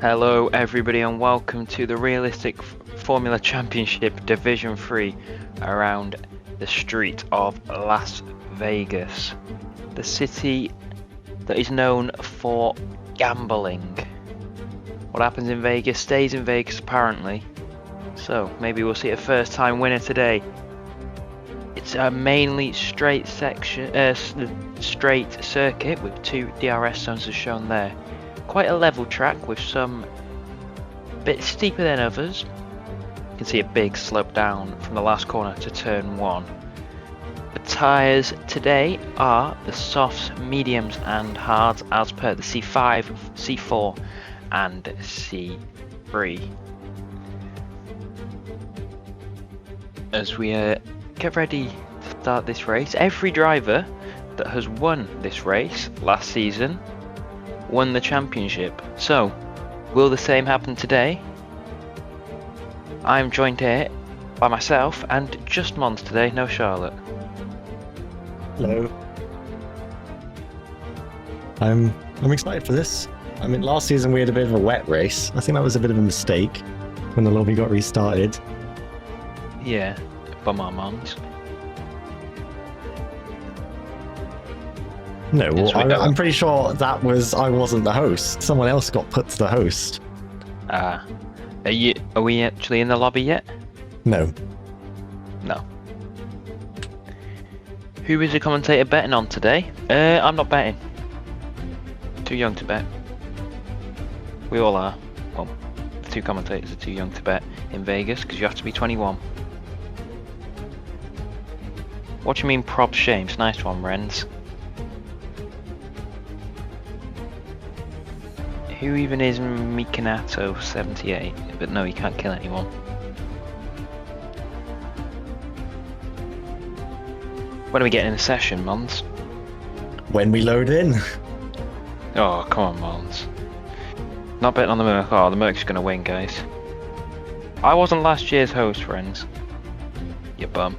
Hello everybody and welcome to the Realistic Formula Championship Division 3 around the street of Las Vegas. The city that is known for gambling. What happens in Vegas stays in Vegas apparently. So maybe we'll see a first time winner today. It's a mainly straight section, straight circuit with two DRS zones as shown there. Quite a level track with some bit steeper than others. You can see a big slope down from the last corner to turn 1. The tyres today are the softs, mediums and hards as per the C5, C4 and C3. As we get ready to start this race, every driver that has won this race last season won the championship. So, will the same happen today? I'm joined here by myself and just Mons today, no Charlotte. Hello. I'm excited for this. I mean, last season we had a bit of a wet race. I think that was a bit of a mistake when the lobby got restarted. Yeah, bum our Mons. No, I'm pretty sure that was I wasn't the host. Someone else got put to the host. Are we actually in the lobby yet? No. No. Who is the commentator betting on today? I'm not betting. Too young to bet. We all are. Well, the two commentators are too young to bet in Vegas because you have to be 21. What do you mean prob shames? Nice one, Renz. Who even is Mikanato 78? But no, he can't kill anyone. When are we getting in a session, Mons? When we load in. Oh, come on, Mons. Not betting on the Merc. Oh, the Merc's gonna win, guys. I wasn't last year's host, friends. You bum.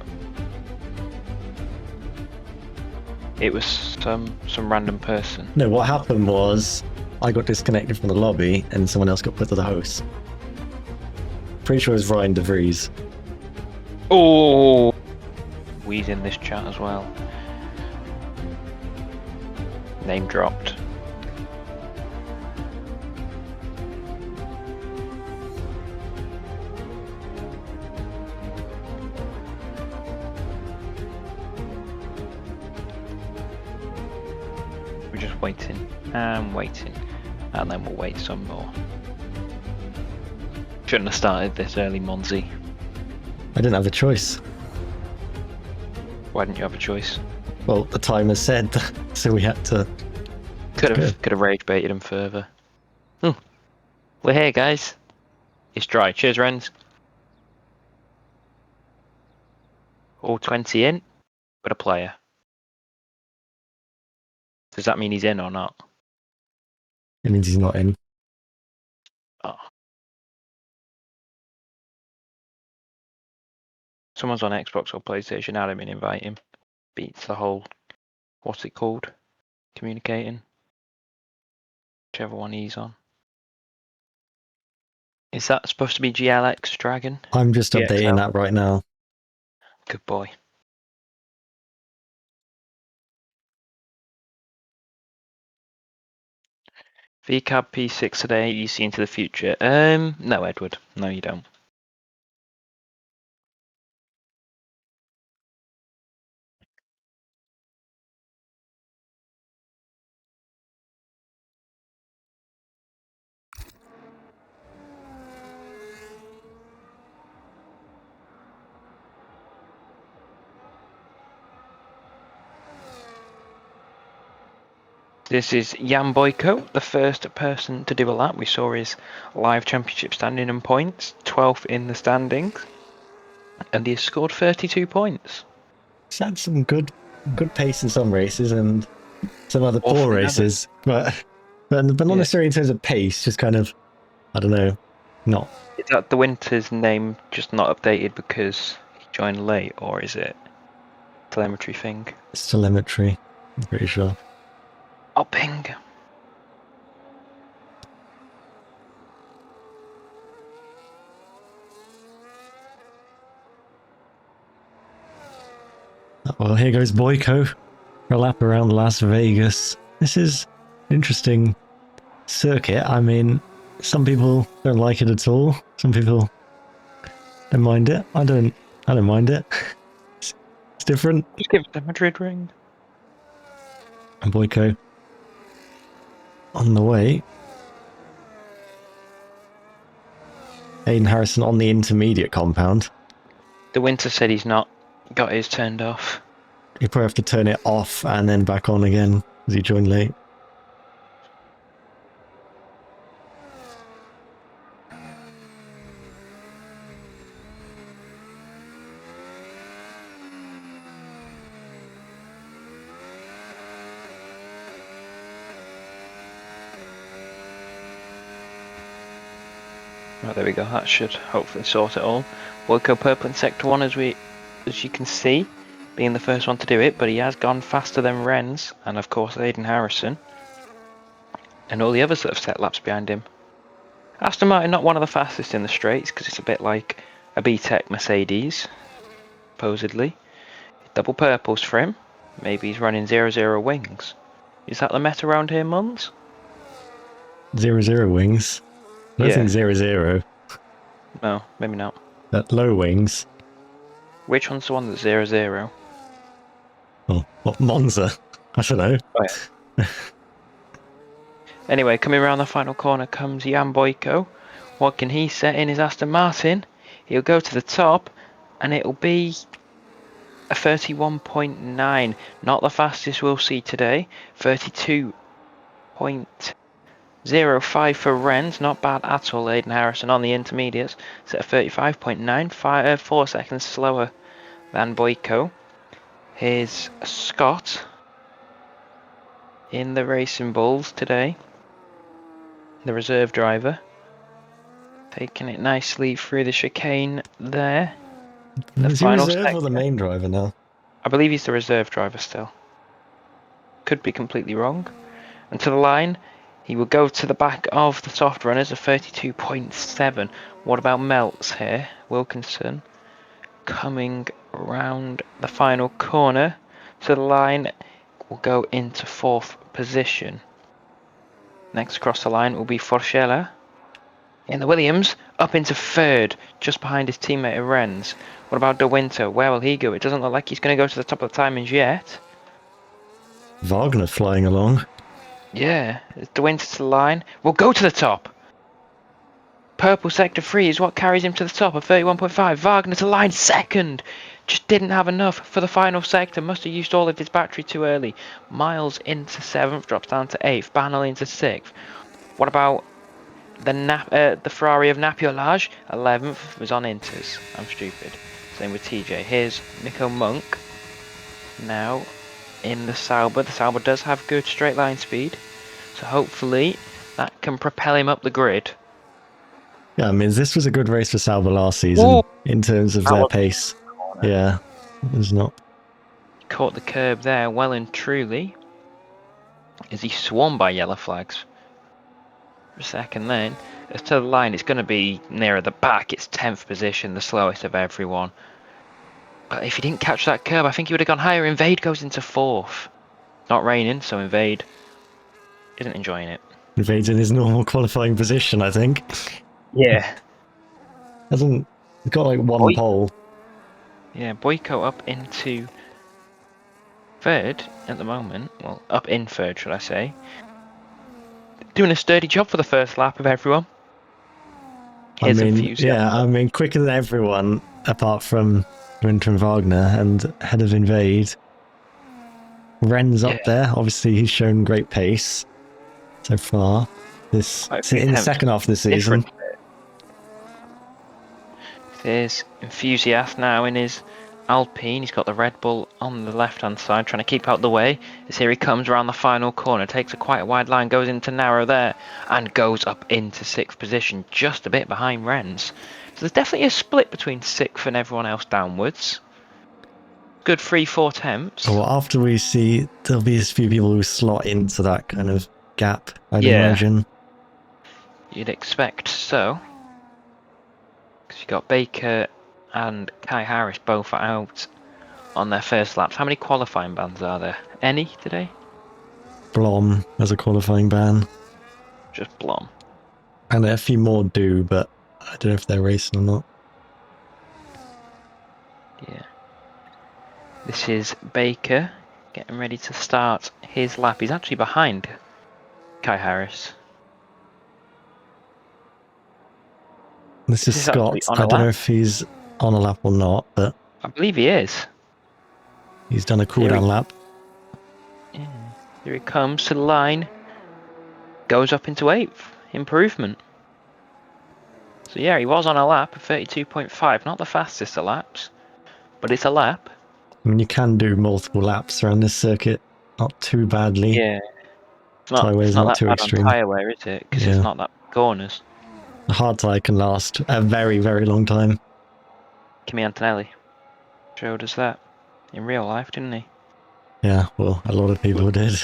It was some random person. No, what happened was I got disconnected from the lobby and someone else got put to the host. Pretty sure it was Ryan DeVries. Oh, we's in this chat as well. Name dropped. We're just waiting and waiting, and then we'll wait some more. Shouldn't have started this early, Monzy. I didn't have a choice. Why didn't you have a choice? Well, the timer said, so we had to. Could have rage baited him further. We're here, guys. It's dry. Cheers, Renz. All 20 in, but a player. Does that mean he's in or not? It means he's not in. Oh. Someone's on Xbox or PlayStation, add him and invite him. Beats the whole, what's it called? Communicating. Whichever one he's on. Is that supposed to be GLX Dragon? I'm just updating that right now. Good boy. VCAB P6 today, you see into the future. No, Edward. No, you don't. This is Jan Boyko, the first person to do a lap. We saw his live championship standing and points, 12th in the standings, and he has scored 32 points. He's had some good pace in some races and some other poor races, but not necessarily in terms of pace. Just kind of, I don't know, not. Is that the Winter's name just not updated because he joined late, or is it telemetry thing? It's telemetry, I'm pretty sure. Oh, ping. Well, here goes Boyko for a lap around Las Vegas. This is an interesting circuit. I mean, some people don't like it at all. Some people don't mind it. I don't mind it. It's different. Just give it the Madrid ring. And Boyko on the way. Aiden Harrison on the intermediate compound. The Winter said he's not got his turned off. You probably have to turn it off and then back on again as you join late. Right, there we go. That should hopefully sort it all. Boyko purple in sector 1 as you can see, being the first one to do it, but he has gone faster than Renz and of course Aiden Harrison and all the others that have set laps behind him. Aston Martin not one of the fastest in the straights because it's a bit like a B-Tech Mercedes, supposedly. Double purples for him. Maybe he's running 0-0 wings. Is that the meta around here, Muns? 0-0 wings. I don't think 0-0. No, maybe not. But low wings. Which one's the one that's 0-0? Oh, what, Monza? I don't know. Oh, yeah. Anyway, coming around the final corner comes Jan Boyko. What can he set in his Aston Martin? He'll go to the top and it'll be a 31.9. Not the fastest we'll see today. 32.05 for Renz. Not bad at all. Aiden Harrison on the intermediates. Set a 35.9. 4 seconds slower than Boyko. Here's Scott in the Racing Bulls today. The reserve driver. Taking it nicely through the chicane there. Is he reserve or the main driver now? I believe he's the reserve driver still. Could be completely wrong. And to the line, he will go to the back of the soft runners of 32.7. What about Melts here? Wilkinson coming round the final corner to the line will go into 4th position. Next across the line will be Forchella in the Williams, up into 3rd, just behind his teammate Renz. What about De Winter? Where will he go? It doesn't look like he's going to go to the top of the timings yet. Wagner flying along. Yeah, De Winter to the line. We'll go to the top. Purple sector 3 is what carries him to the top of 31.5. Wagner to line 2nd. Just didn't have enough for the final sector. Must have used all of his battery too early. Miles into 7th, drops down to 8th. Banal into 6th. What about the Ferrari of Napiolage? 11th was on Inters. I'm stupid. Same with TJ. Here's Nico Monk. Now in the Sauber. The Sauber does have good straight line speed. So hopefully that can propel him up the grid. Yeah, I mean, this was a good race for Sauber last season in terms of their pace. Yeah, it was not. Caught the curb there well and truly. As he swarmed by yellow flags for a second then. As to the line, it's going to be nearer the back. It's 10th position, the slowest of everyone. But if he didn't catch that curb, I think he would have gone higher. Invade goes into 4th. Not raining, so Invade isn't enjoying it. Invade's in his normal qualifying position, I think. Yeah. He's got like one pole. Yeah, Boyko up into 3rd at the moment. Well, up in 3rd, should I say. Doing a sturdy job for the first lap of everyone. Here's I mean, quicker than everyone apart from Winter and Wagner and head of Invade. Ren's up there. Obviously, he's shown great pace so far. In the second half of the season. There's Enthusiast now in his Alpine. He's got the Red Bull on the left-hand side, trying to keep out the way. As here he comes around the final corner, takes a quite wide line, goes into narrow there, and goes up into 6th position, just a bit behind Renz. So there's definitely a split between 6th and everyone else downwards. Good 3-4 temps. Well, after we see, there'll be a few people who slot into that kind of gap, I'd imagine. You'd expect so. Because you've got Baker and Kai Harris both out on their first laps. How many qualifying bans are there? Any today? Blom as a qualifying ban. Just Blom. And a few more do, but I don't know if they're racing or not. Yeah. This is Baker getting ready to start his lap. He's actually behind Kai Harris. This is Scott. I don't know if he's on a lap or not, but I believe he is. He's done a cooldown lap. Yeah. Here he comes to the line. Goes up into 8th. Improvement. So yeah, he was on a lap of 32.5. Not the fastest of laps, but it's a lap. I mean, you can do multiple laps around this circuit. Not too badly. Yeah. It's not that too bad extreme. on Tyre wear, is it? Because it's not that corners. A hard tyre can last a very, very long time. Kimi Antonelli showed us that in real life, didn't he? Yeah, well, a lot of people did.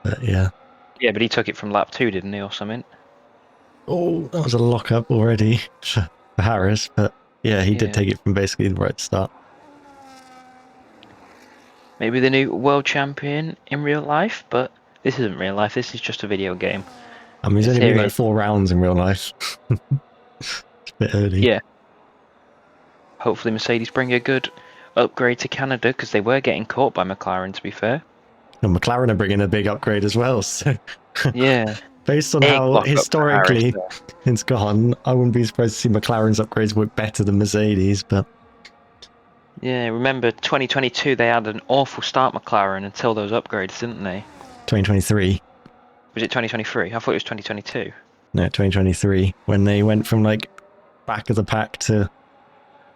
But yeah. Yeah, but he took it from lap 2, didn't he, or something? Oh, that was a lock-up already for Harris, but yeah, he did take it from basically the right start. Maybe the new world champion in real life, but this isn't real life, this is just a video game. I mean, it's only been like 4 rounds in real life. It's a bit early. Yeah. Hopefully Mercedes bring a good upgrade to Canada, because they were getting caught by McLaren, to be fair. And McLaren are bringing a big upgrade as well, so... Yeah. Based on how historically it's gone, I wouldn't be surprised to see McLaren's upgrades work better than Mercedes, but... Yeah, remember 2022 they had an awful start, McLaren, until those upgrades, didn't they? 2023. Was it 2023? I thought it was 2022. No, 2023, when they went from like back of the pack to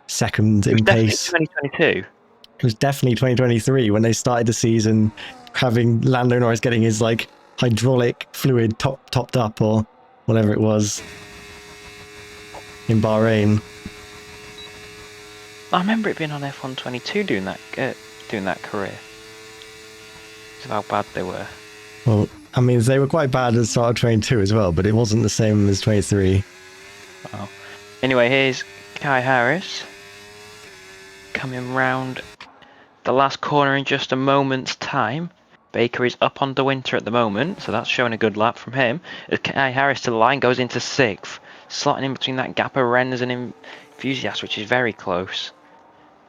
second in pace. 2022. It was definitely 2023 when they started the season having Lando Norris getting his like hydraulic fluid topped up or whatever it was in Bahrain. I remember it being on F1 22 doing that career. Of how bad they were. Well, I mean, they were quite bad at the start of 22 as well, but it wasn't the same as 23. Oh. Anyway, here's Kai Harris coming round the last corner in just a moment's time. Baker is up on De Winter at the moment, so that's showing a good lap from him. As Kai Harris to the line goes into 6th, slotting in between that gap of Rennes and Enthusiast, which is very close.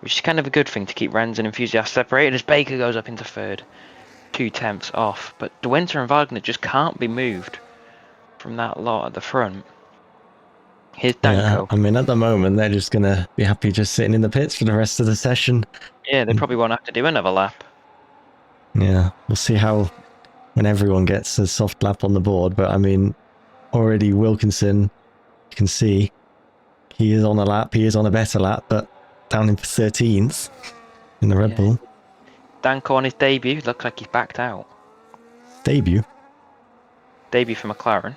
Which is kind of a good thing to keep Rennes and Enthusiast separated as Baker goes up into 3rd. 2/10 off, but De Winter and Wagner just can't be moved from that lot at the front. Here's Danko. Yeah, I mean, at the moment, they're just going to be happy just sitting in the pits for the rest of the session. Yeah, they probably won't have to do another lap. Yeah, we'll see how when everyone gets a soft lap on the board, but I mean, already Wilkinson, you can see, he is on a lap, he is on a better lap, but down in 13th in the Red Bull. Danko on his debut, looks like he's backed out. Debut for McLaren.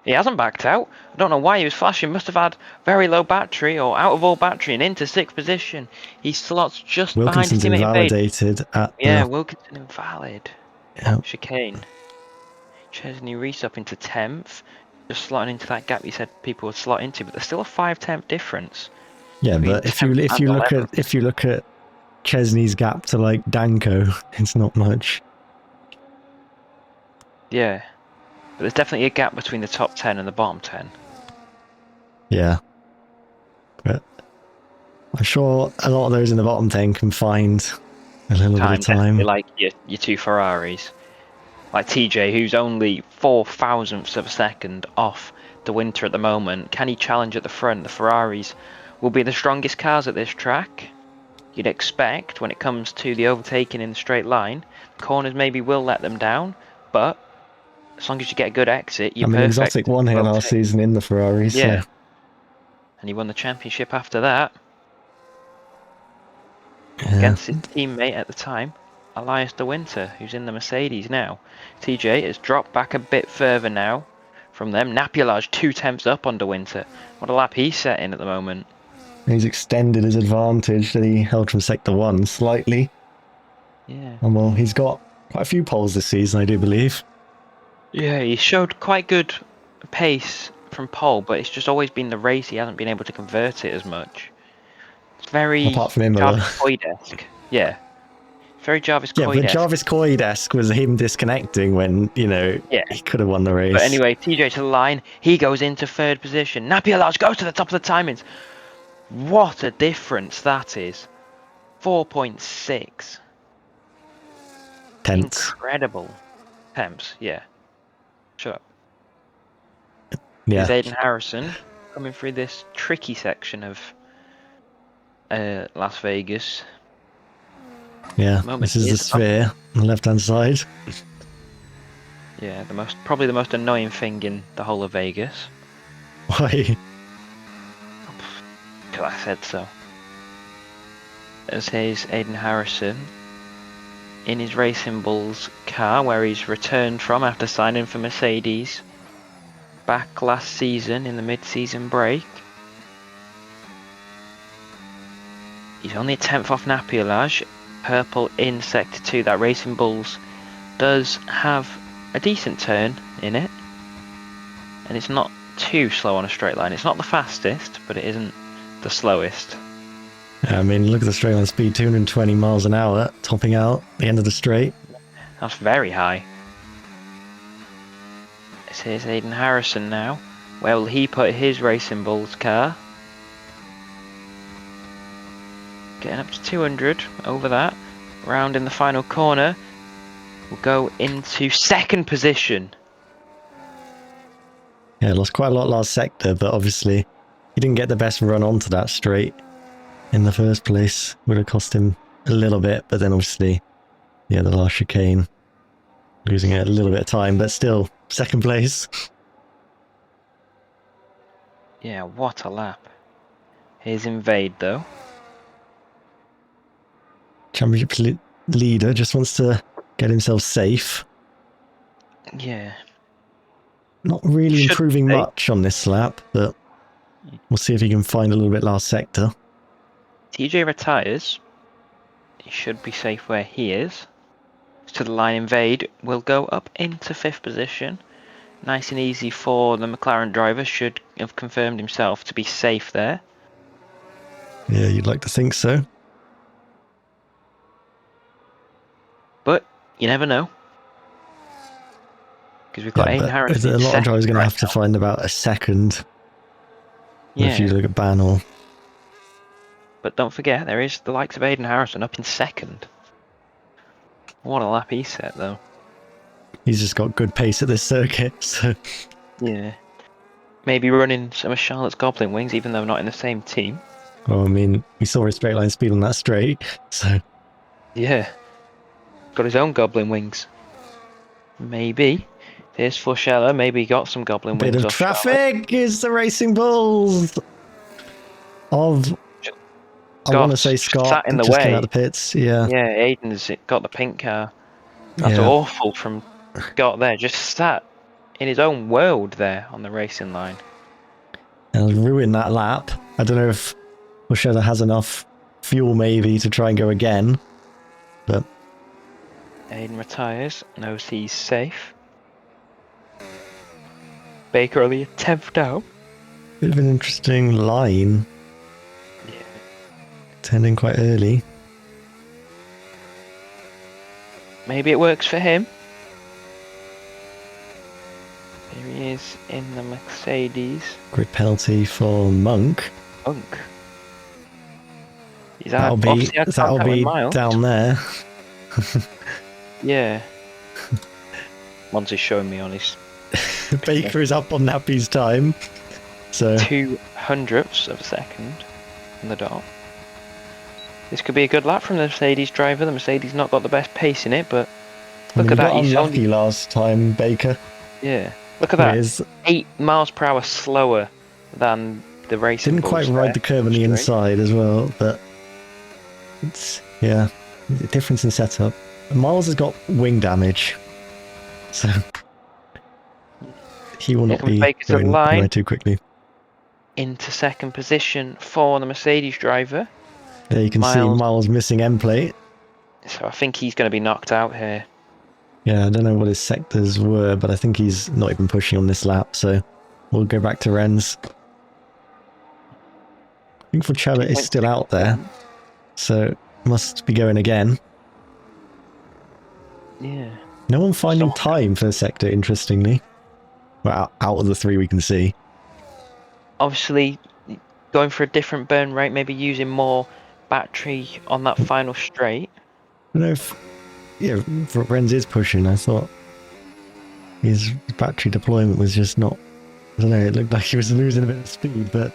He hasn't backed out. I don't know why he was flashing. Must have had very low battery or out of all battery and into 6th position. He slots just behind his teammate invalidated at Wilkinson invalid. Yep. Chicane. Chesney Reese up into 10th. Just slotting into that gap you said people would slot into, but there's still a 5/10 difference. Yeah, but if you look at Chesney's gap to like Danko, it's not much. Yeah, but there's definitely a gap between the top 10 and the bottom 10. Yeah, but I'm sure a lot of those in the bottom 10 can find a little bit of time. Like your 2 Ferraris, like TJ, who's only 0.004 of a second off De Winter at the moment. Can he challenge at the front? The Ferraris will be the strongest cars at this track. You'd expect when it comes to the overtaking in the straight line, corners maybe will let them down, but as long as you get a good exit, you're perfect. Exotic won here last season in the Ferraris. Yeah. And he won the championship after that. Yeah. Against his teammate at the time, Elias De Winter, who's in the Mercedes now. TJ has dropped back a bit further now from them. Napulage 2/10 up on De Winter. What a lap he's setting at the moment. He's extended his advantage that he held from Sector 1 slightly. Yeah. And well, he's got quite a few poles this season, I do believe. Yeah, he showed quite good pace from pole, but it's just always been the race he hasn't been able to convert it as much. It's very Apart from Imola. Jarvis Coy-esque. Yeah. Very Jarvis Yeah, but Coy-esque. Jarvis Coy-esque was him disconnecting when, you know, Yeah. he could have won the race. But anyway, TJ to the line. He goes into third position. Napier Lodge goes to the top of the timings. What a difference that is. 4.6. Tenths. Incredible. Temps, yeah. Shut up. Yeah. There's Aiden Harrison coming through this tricky section of Las Vegas. Yeah, this is the sphere on the left-hand side. Yeah, probably the most annoying thing in the whole of Vegas. Why? Because I said so. As here's Aiden Harrison in his Racing Bulls car, where he's returned from after signing for Mercedes back last season in the mid-season break. He's only a 10th off Napier Lodge. Purple in Sector 2. That Racing Bulls does have a decent turn in it, and it's not too slow on a straight line. It's not the fastest, but it isn't the slowest. I mean, look at the straight line speed, 220 miles an hour, topping out the end of the straight. That's very high. Here's Aiden Harrison now. Where will he put his Racing Bulls car? Getting up to 200 over that. Round in the final corner. We'll go into second position. Yeah, lost quite a lot last sector, but obviously he didn't get the best run onto that straight in the first place. Would have cost him a little bit, but then obviously, yeah, the last chicane, losing it a little bit of time, but still second place. Yeah, what a lap. Here's Invade though. Championship leader just wants to get himself safe. Yeah. Not really improving much on this lap, but we'll see if he can find a little bit last sector. TJ retires. He should be safe where he is. To the line, Invade will go up into 5th position. Nice and easy for the McLaren driver. Should have confirmed himself to be safe there. Yeah, you'd like to think so. But you never know. Because we've got Aiden Harrison. A lot of drivers are going to have to find about a second. Yeah. If you look at Banel. But don't forget, there is the likes of Aiden Harrison up in second. What a lap he set, though. He's just got good pace at this circuit, so... Yeah. Maybe running some of Charlotte's Goblin Wings, even though not in the same team. Well, I mean, we saw his straight line speed on that straight, so... Yeah. Got his own Goblin Wings. Maybe. Here's Forshella. Maybe he got some Goblin Wings. Bit of traffic is the Racing Bulls of... I want to say Scott, sat in the just way. came out the pits, yeah. Yeah, Aiden's got the pink car. That's awful from Scott there. Just sat in his own world there on the racing line. And ruin that lap. I don't know if Forshella has enough fuel maybe to try and go again, but... Aiden retires, knows he's safe. Baker only a 10th down. Bit of an interesting line. Yeah. Turning quite early. Maybe it works for him. Here he is in the Mercedes. Grid penalty for Monk. Monk. He's That'll be down there. Yeah. Monty's showing me on his... Baker is up on Nappy's time. So 200ths of a second on the dot. This could be a good lap from the Mercedes driver. The Mercedes not got the best pace in it, but look at that. He's unlucky last time, Baker. Yeah. Look at that. 8 miles per hour slower than the racing. Didn't quite ride the curb on the inside as well, but it's a difference in setup. Miles has got wing damage, so he will not be going too quickly. Into second position for the Mercedes driver. There you can see Miles missing end plate. So I think he's going to be knocked out here. Yeah, I don't know what his sectors were, but I think he's not even pushing on this lap, so we'll go back to Rennes. think Forcella is still out there, so must be going again. Yeah. No one finding time for the sector, interestingly. Well, out of the 3 we can see. Obviously, going for a different burn rate, maybe using more battery on that final straight. I don't know if... Yeah, Renz is pushing. I thought his battery deployment was just not... I don't know, it looked like he was losing a bit of speed, but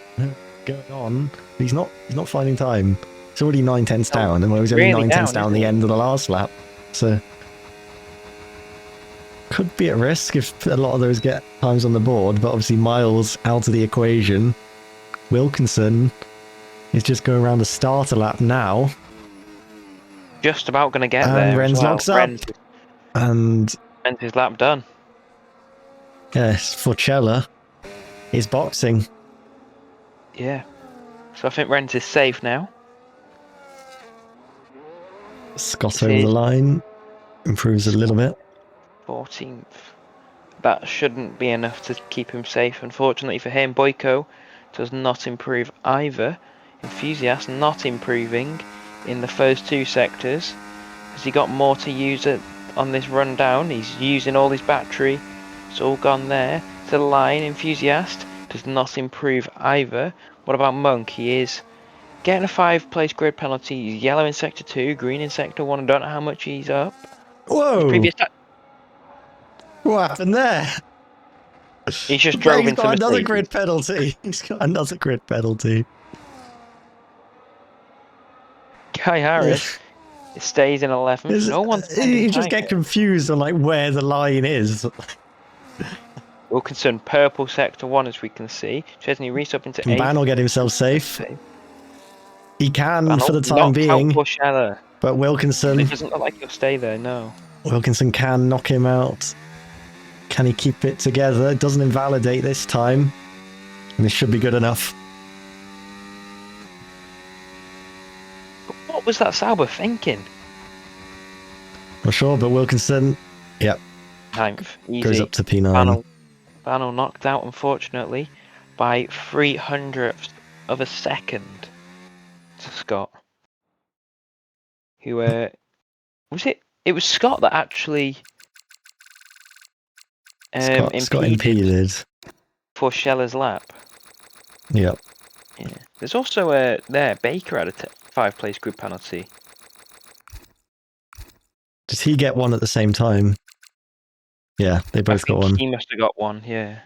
going on. He's not finding time. It's already 9/10 down, and it was only really 9/10 down the isn't end of the last lap. So... Could be at risk if a lot of those get times on the board, but obviously Miles out of the equation. Wilkinson is just going around the starter lap now. Just about going to get And there. Renz locks up. And his lap done. Yes, Forcella is boxing. Yeah. So I think Renz is safe now. Scott over the line. Improves a little bit. 14th. That shouldn't be enough to keep him safe. Unfortunately for him, Boyko does not improve either. Enthusiast not improving in the first 2 sectors. Has he got more to use on this run down? He's using all his battery. It's all gone there. To the line, Enthusiast does not improve either. What about Monk? He is getting a 5-place grid penalty. He's yellow in sector 2, green in sector 1. I don't know how much he's up. Whoa! What happened there? He's just drove into got another grid penalty. He's got another grid penalty. Kai Harris stays in 11th. No one's you just get confused on like where the line is. Wilkinson, purple sector 1 as we can see. Chesney Reese up into 8th. Can Banel get himself safe? He can for the time being. But Wilkinson... It doesn't look like he'll stay there, no. Wilkinson can knock him out. Can he keep it together? It doesn't invalidate this time. And this should be good enough. But what was that Sauber thinking? Not sure, but Wilkinson... Yep. 9th. Easy. Goes up to P9. Banel knocked out, unfortunately, by 300th of a second to Scott. Who, was it? It was Scott that actually... Scott impeded for Schella's lap. Yep. Yeah. There's also Baker had a 5-place grid penalty. Did he get one at the same time? Yeah, they both got one. He must have got one. Yeah.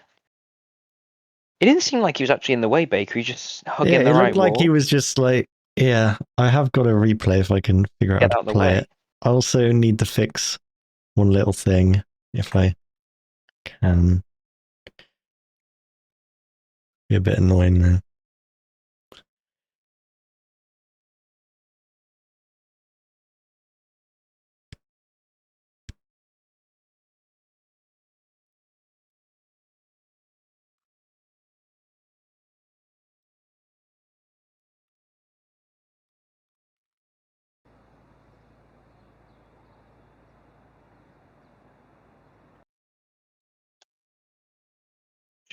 It didn't seem like he was actually in the way, Baker. He just hugging the right wall. It looked like he was just like, yeah. I have got a replay if I can figure out how to play it. I also need to fix one little thing if I can. Be a bit annoying now.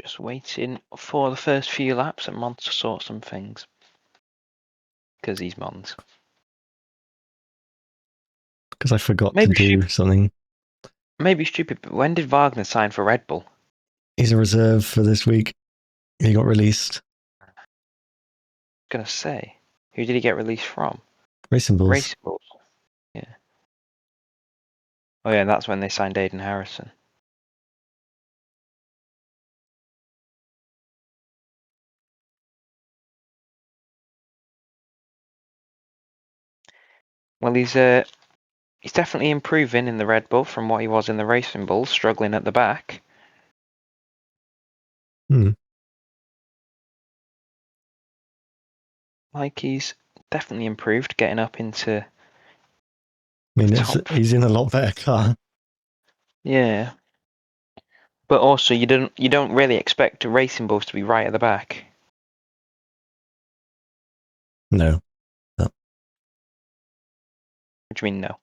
Just waiting for the first few laps and Mons to sort some things. Because he's Mons. Because I forgot to do something. Maybe stupid, but when did Wagner sign for Red Bull? He's a reserve for this week. He got released. I was gonna say, who did he get released from? Racing Bulls. Racing Bulls. Yeah. Oh yeah, that's when they signed Aiden Harrison. Well, he's definitely improving in the Red Bull from what he was in the Racing Bull, struggling at the back. Like he's definitely improved, getting up into. I mean, he's in a lot better car. Yeah, but also you don't really expect a Racing Bulls to be right at the back. No. What do you mean no?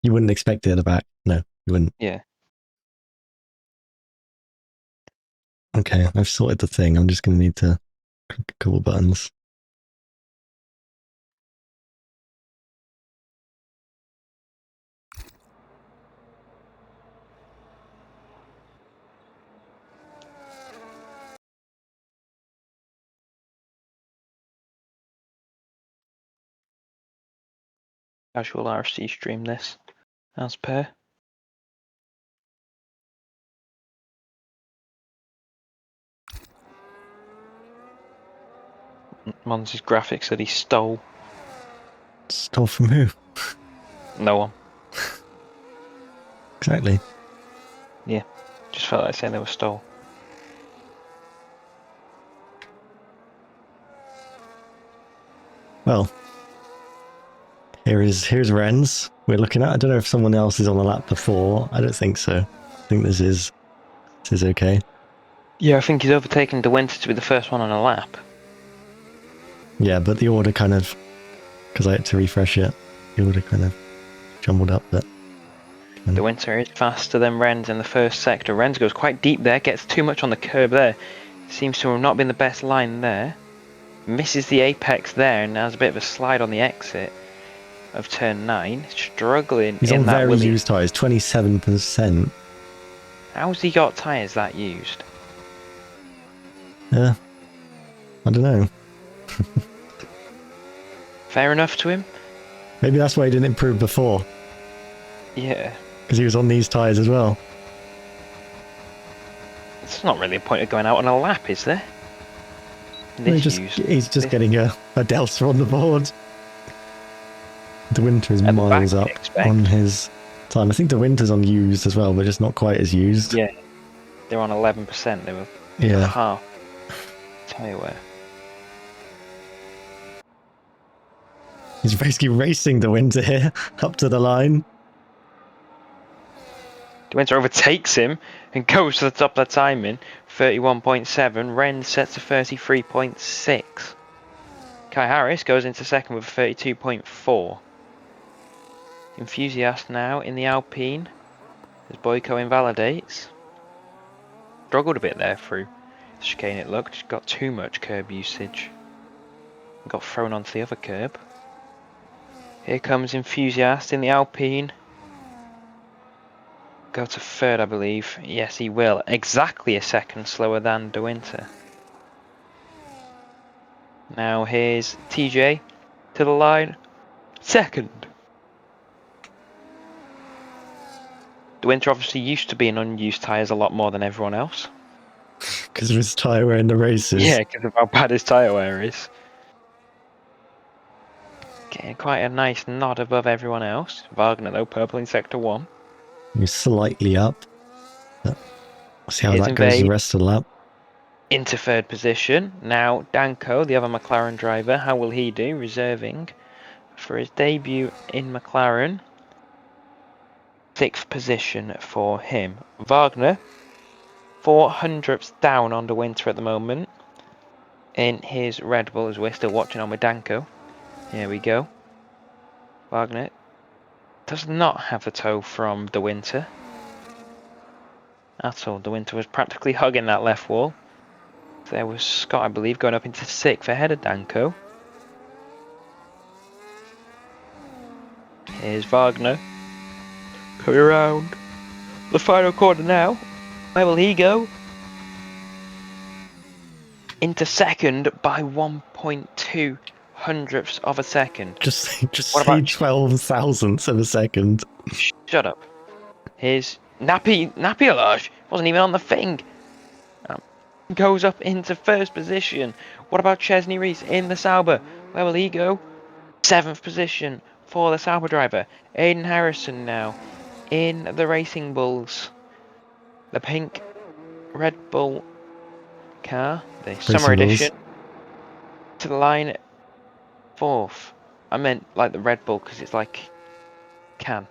You wouldn't expect it at the back. No, you wouldn't. Yeah. Okay, I've sorted the thing. I'm just going to need to click a couple buttons. casual RFC stream this, as per. Monzy's graphics that he stole. Stole from who? No one. Exactly. Yeah, just felt like saying they were stole. Well, here's Ren's. We're looking at. I don't know if someone else is on the lap before. I don't think so. I think this is okay. Yeah, I think he's overtaken De Winter to be the first one on a lap. Yeah, but the order kind of, because I had to refresh it, the order kind of jumbled up. But De Winter is faster than Ren's in the first sector. Ren's goes quite deep there, gets too much on the curb there. Seems to have not been the best line there. Misses the apex there and has a bit of a slide on the exit of turn 9. Struggling he's in on that very Willie. used tyres, 27%. How's he got tyres that used? I don't know. Fair enough to him? Maybe that's why he didn't improve before, Yeah. because he was on these tyres as well. It's not really a point of going out on a lap, is there? He's just getting a delta on the board. De Winter is miles up on his time. I think De Winter's on used as well, but just not quite as used. Yeah, they're on 11%. They were half tyre wear. He's basically racing De Winter here up to the line. De Winter overtakes him and goes to the top of the timing. 31.7. Ren sets a 33.6. Kai Harris goes into second with a 32.4. Enthusiast now in the Alpine as Boyko invalidates. Struggled a bit there through the chicane, it looked. Got too much curb usage. Got thrown onto the other curb. Here comes Enthusiast in the Alpine. Go to third, I believe. Yes, he will. Exactly a second slower than De Winter. Now here's TJ to the line. Second. De Winter obviously used to be in unused tyres a lot more than everyone else. Because of his tyre wear in the races. Yeah, because of how bad his tyre wear is. Getting quite a nice nod above everyone else. Wagner though, purple in sector 1. He's slightly up. But we'll see how Here's that goes Invade the rest of the lap. into third position. Now Danko, the other McLaren driver, how will he do? Reserving for his debut in McLaren. 6th position for him. Wagner, 400ths down on De Winter at the moment in his Red Bull as we're still watching on with Danko. Here we go. Wagner does not have the toe from De Winter at all. De Winter was practically hugging that left wall. There was Scott, I believe, going up into 6th ahead of Danko. Here's Wagner coming around the final corner now. Where will he go? Into second by 1.2 hundredths of a second. Just say 12 thousandths of a second. Shut up. Here's Napiolage. Wasn't even on the thing. Goes up into first position. What about Chesney Reese in the Sauber? Where will he go? 7th position for the Sauber driver. Aiden Harrison now in the Racing Bulls. The pink Red Bull car. The Summer Edition. To the line 4th. I meant like the Red Bull because it's like can.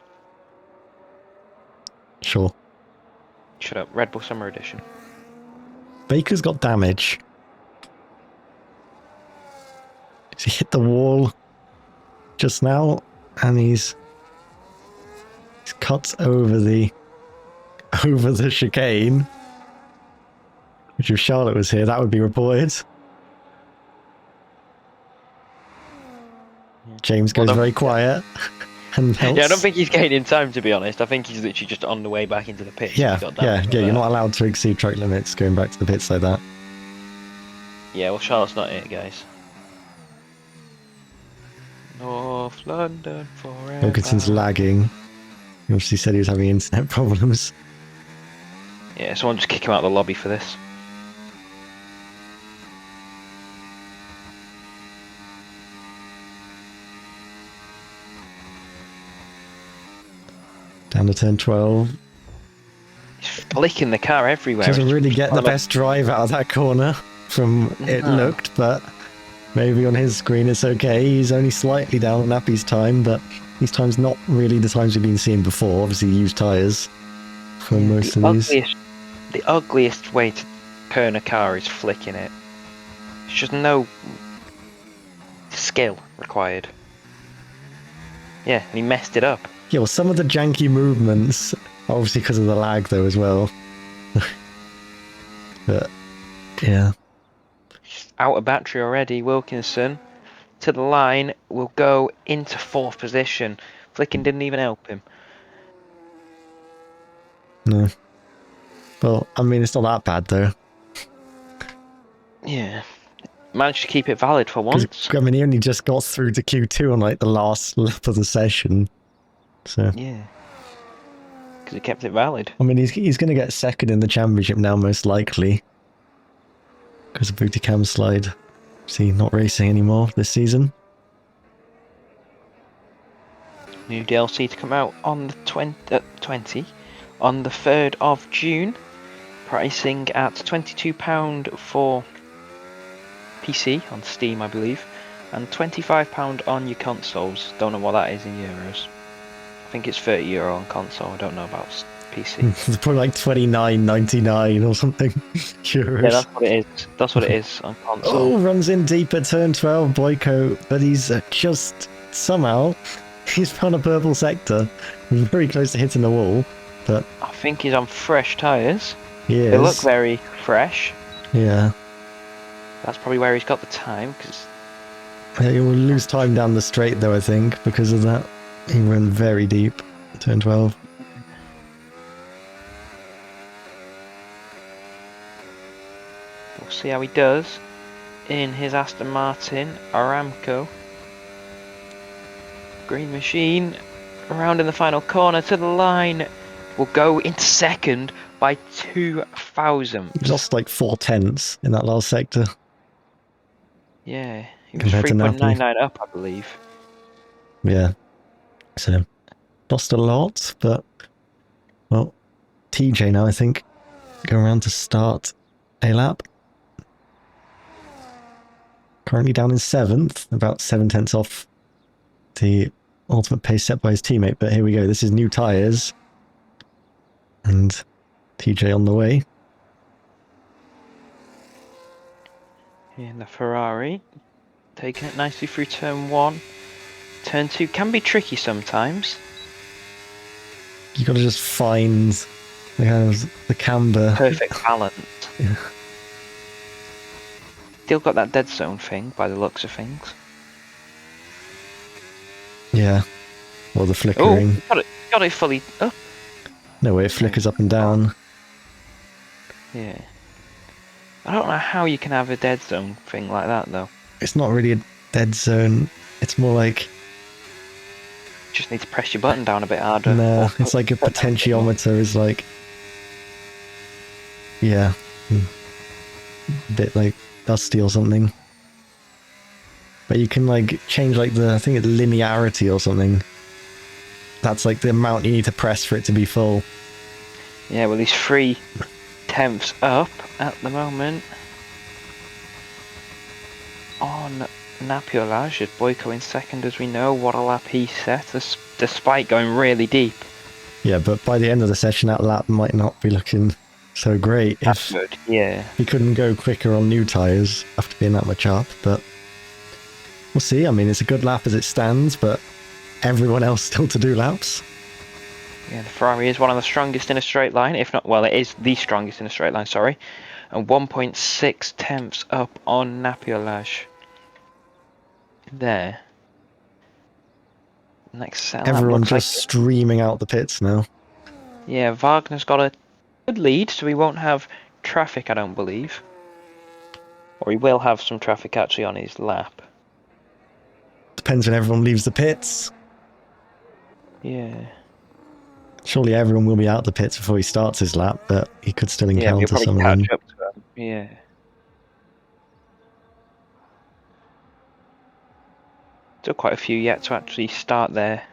Sure. Shut up. Red Bull Summer Edition. Baker's got damage. He hit the wall just now, and he's cut over the chicane. Which if Charlotte was here, that would be reported. James goes very quiet. And yeah, I don't think he's gaining time, to be honest. I think he's literally just on the way back into the pits. Yeah, you're not allowed to exceed track limits going back to the pits like that. Yeah, well, Charlotte's not it, guys. Oh, North London forever. Wilkinson's lagging. He obviously said he was having internet problems. Yeah, someone just kick him out of the lobby for this. Down to turn 12. He's flicking the car everywhere. Doesn't really get the best drive out of that corner from it looked, but maybe on his screen it's okay. He's only slightly down on Nappy's time, but these times not really the times we've been seeing before. Obviously, he used tyres for most of these. The ugliest way to turn a car is flicking it. There's just no skill required. Yeah, and he messed it up. Yeah, well, some of the janky movements, obviously because of the lag though as well. But, yeah. Out of battery already, Wilkinson to the line will go into 4th position. Flicking didn't even help him. No. Well, I mean, it's not that bad though. Yeah. Managed to keep it valid for once. I mean, he only just got through to Q2 on like the last lap of the session. So. Yeah. Because he kept it valid. I mean, he's going to get second in the championship now, most likely. Because of booty cam slide. See, not racing anymore this season. New DLC to come out on the 20 on the 3rd of June. Pricing at £22 for PC on Steam, I believe, and £25 on your consoles. Don't know what that is in euros. I think it's €30 on console. I don't know about PC. It's probably like $29.99 or something. Euros. Yeah, that's what it is. That's what it is on console. Oh, runs in deep at turn 12, Boyko, but he's just somehow he's found a purple sector, very close to hitting the wall. But I think he's on fresh tyres. He is. They look very fresh. Yeah. That's probably where he's got the time, because He will lose time down the straight though, I think, because of that. He went very deep, turn 12. We'll see how he does in his Aston Martin Aramco. Green machine around in the final corner to the line. Will go into second by 2,000. He lost like 4/10 in that last sector. Yeah, he was Compared to 3.99 up, I believe. Yeah. So, lost a lot, but, well, TJ now, I think, going around to start a lap. Currently down in 7th, about 7/10 off the ultimate pace set by his teammate, but here we go. This is new tyres. And TJ on the way. In the Ferrari, taking it nicely through turn 1. Turn 2 can be tricky sometimes. You got to just find the camber. Perfect balance. Yeah. Still got that dead zone thing by the looks of things. Yeah. Or the flickering. Oh, got it fully up. No way, it flickers up and down. Yeah. I don't know how you can have a dead zone thing like that though. It's not really a dead zone. It's more like... Just need to press your button down a bit harder. No, it's like a potentiometer is like... Yeah. A bit like dusty or something. But you can like change like I think it's linearity or something. That's like the amount you need to press for it to be full. Yeah, well he's 3/10 up at the moment. On Napiolage, as Boyko in second, as we know. What a lap he set, despite going really deep. Yeah, but by the end of the session, that lap might not be looking so great. That's good, yeah. He couldn't go quicker on new tyres after being that much up, but we'll see. I mean, it's a good lap as it stands, but everyone else still to do laps. Yeah, the Ferrari is one of the strongest in a straight line, if not, well, it is the strongest in a straight line, sorry. And 1.6 up on Napiolage. There. Next set. Everyone just streaming out the pits now. Yeah, Wagner's got a good lead, so he won't have traffic, I don't believe. Or he will have some traffic actually on his lap. depends when everyone leaves the pits. Yeah. Surely everyone will be out the pits before he starts his lap, but he could still Yeah, we'll encounter probably some of them. catch up to him. Yeah. Still quite a few yet to actually start their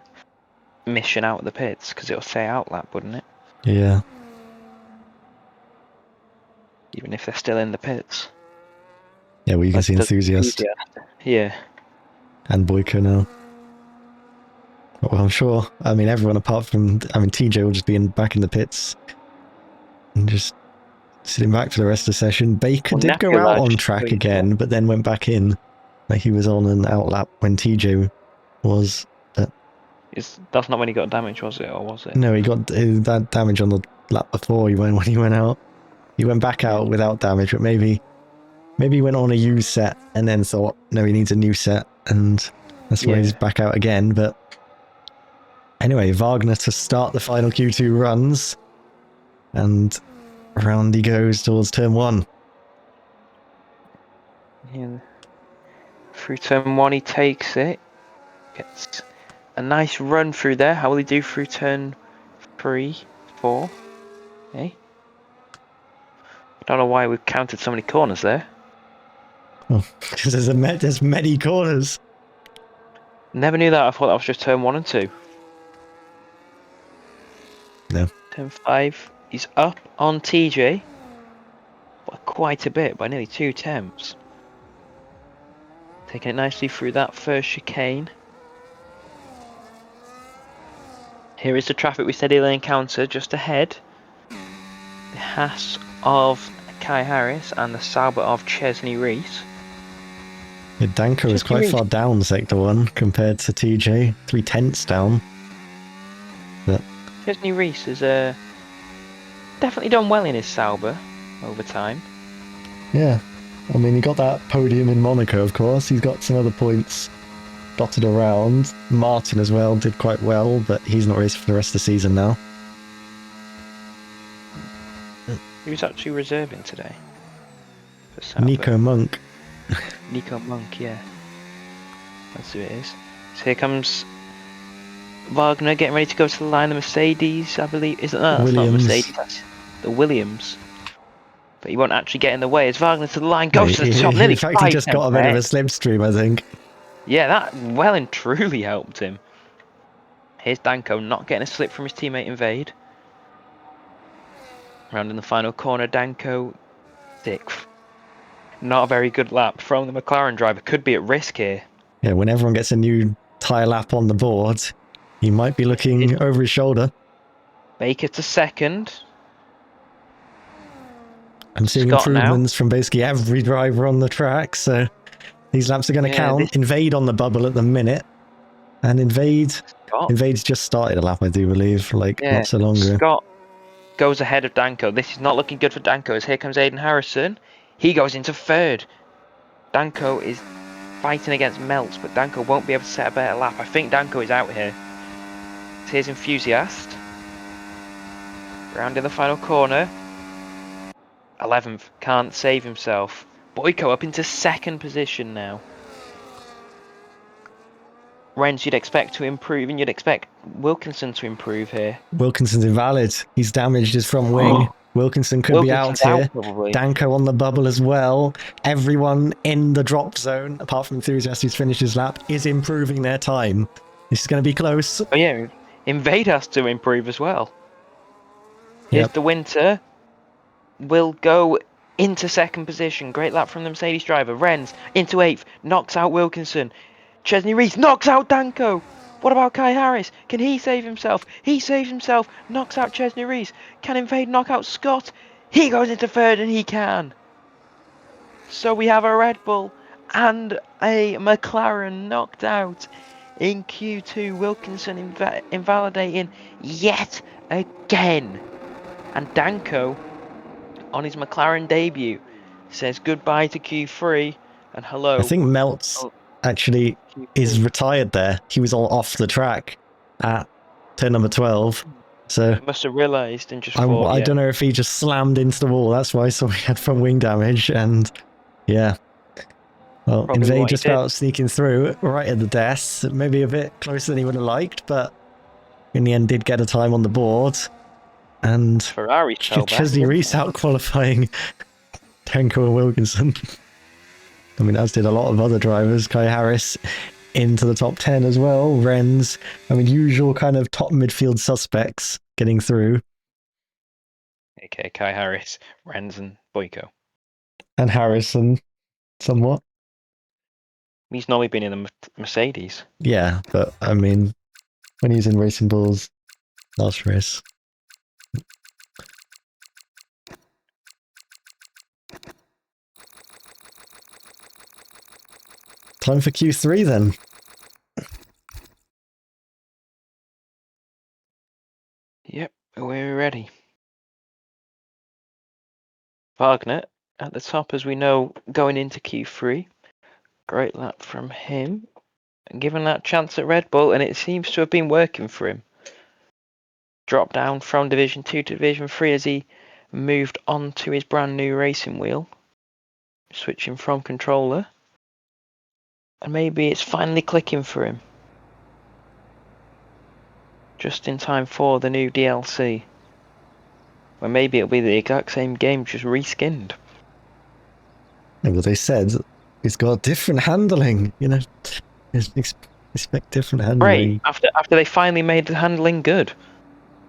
mission out of the pits, because it'll say outlap, wouldn't it? Yeah. Even if they're still in the pits. Yeah, well, you can see Enthusiast Yeah. and Boyko now. Well, I'm sure. I mean, everyone apart from... I mean, TJ will just be back in the pits and just sitting back for the rest of the session. Baker did go out on track again, but then went back in. Like he was on an outlap when TJ was. That's not when he got damage, was it? Or was it? No, he got that damage on the lap before when he went out. He went back out without damage, but maybe he went on a used set and then thought, no, he needs a new set, and that's why he's back out again. But anyway, Wagner to start the final Q2 runs, and around he goes towards turn 1. Yeah. Through turn 1 he takes it. Gets a nice run through there. How will he do through turn 3, 4? Hey? I don't know why we've counted so many corners there. Oh, because there's many corners. Never knew that. I thought that was just turn 1 and 2. No. Turn 5. He's up on TJ. By quite a bit, by nearly 2 temps. Taking it nicely through that first chicane. Here is the traffic we said he'll encounter just ahead. The Haas of Kai Harris and the Sauber of Chesney Reese. Yeah, Danko is quite far down sector 1 compared to TJ. 3/10 down. But Chesney Reese has definitely done well in his Sauber over time. Yeah, I mean, he got that podium in Monaco, of course. He's got some other points dotted around. Martin as well did quite well, but he's not racing for the rest of the season now. He was actually reserving today. For Nico Monk. Nico Monk, yeah. That's who it is. So here comes Wagner getting ready to go to the line. The Mercedes, I believe. Isn't that? That's not Mercedes, that's the Williams. But he won't actually get in the way as Wagner to the line goes to the top. Nearly in fact, he just got a bit of a slipstream, I think. Yeah, that well and truly helped him. Here's Danko not getting a slip from his teammate Invade. Round in the final corner, Danko 6th. Not a very good lap from the McLaren driver. Could be at risk here. Yeah, when everyone gets a new tyre lap on the board, he might be looking over his shoulder. Baker to 2nd. I'm seeing improvements from basically every driver on the track, so these laps are going to count. Invade on the bubble at the minute. And Invade's just started a lap, I do believe, not so long ago. Scott goes ahead of Danko. This is not looking good for Danko, as here comes Aiden Harrison. He goes into 3rd. Danko is fighting against Melts, but Danko won't be able to set a better lap. I think Danko is out here. So here's Enthusiast. Round in the final corner. 11th, can't save himself. Boyko up into 2nd position now. Renz you'd expect to improve, and you'd expect Wilkinson to improve here. Wilkinson's invalid. He's damaged his front wing. Wilkinson could be out here. Danko on the bubble as well. Everyone in the drop zone, apart from Enthusiast who's finished his lap, is improving their time. This is going to be close. Oh yeah, Invade has to improve as well. Here's the Winter. Will go into 2nd position. Great lap from the Mercedes driver. Renz into 8th. Knocks out Wilkinson. Chesney Reese knocks out Danko. What about Kai Harris? Can he save himself? He saves himself. Knocks out Chesney Reese. Can Invade knock out Scott? He goes into 3rd and he can. So we have a Red Bull and a McLaren knocked out in Q2. Wilkinson invalidating yet again. And Danko, on his McLaren debut, says goodbye to Q3 and hello. I think Melts actually is retired there. He was all off the track at turn number 12. So he must have realised and just I don't know if he just slammed into the wall. That's why I saw he had front wing damage. And yeah, Well, Probably Invade what he just did. about sneaking through right at the death. Maybe a bit closer than he would have liked, but in the end did get a time on the board. And Ferrari fell back, Chesney didn't Reese it? out qualifying Tenko and Wilkinson. I mean, as did a lot of other drivers. Kai Harris into the top 10 as well. Renz, I mean, usual kind of top midfield suspects getting through. Okay, Kai Harris, Renz and Boyko. And Harrison, somewhat. He's normally been in the Mercedes. Yeah, but I mean, when he's in Racing Bulls, last race. Time for Q3 then. Yep, we're ready. Wagner at the top, as we know, going into Q3. Great lap from him. And given that chance at Red Bull, and it seems to have been working for him. Dropped down from Division 2 to Division 3 as he moved on to his brand new racing wheel. Switching from controller. And maybe it's finally clicking for him. Just in time for the new DLC. Or maybe it'll be the exact same game, just reskinned. And what they said, it's got different handling, you know. Expect different handling. Great, after they finally made the handling good.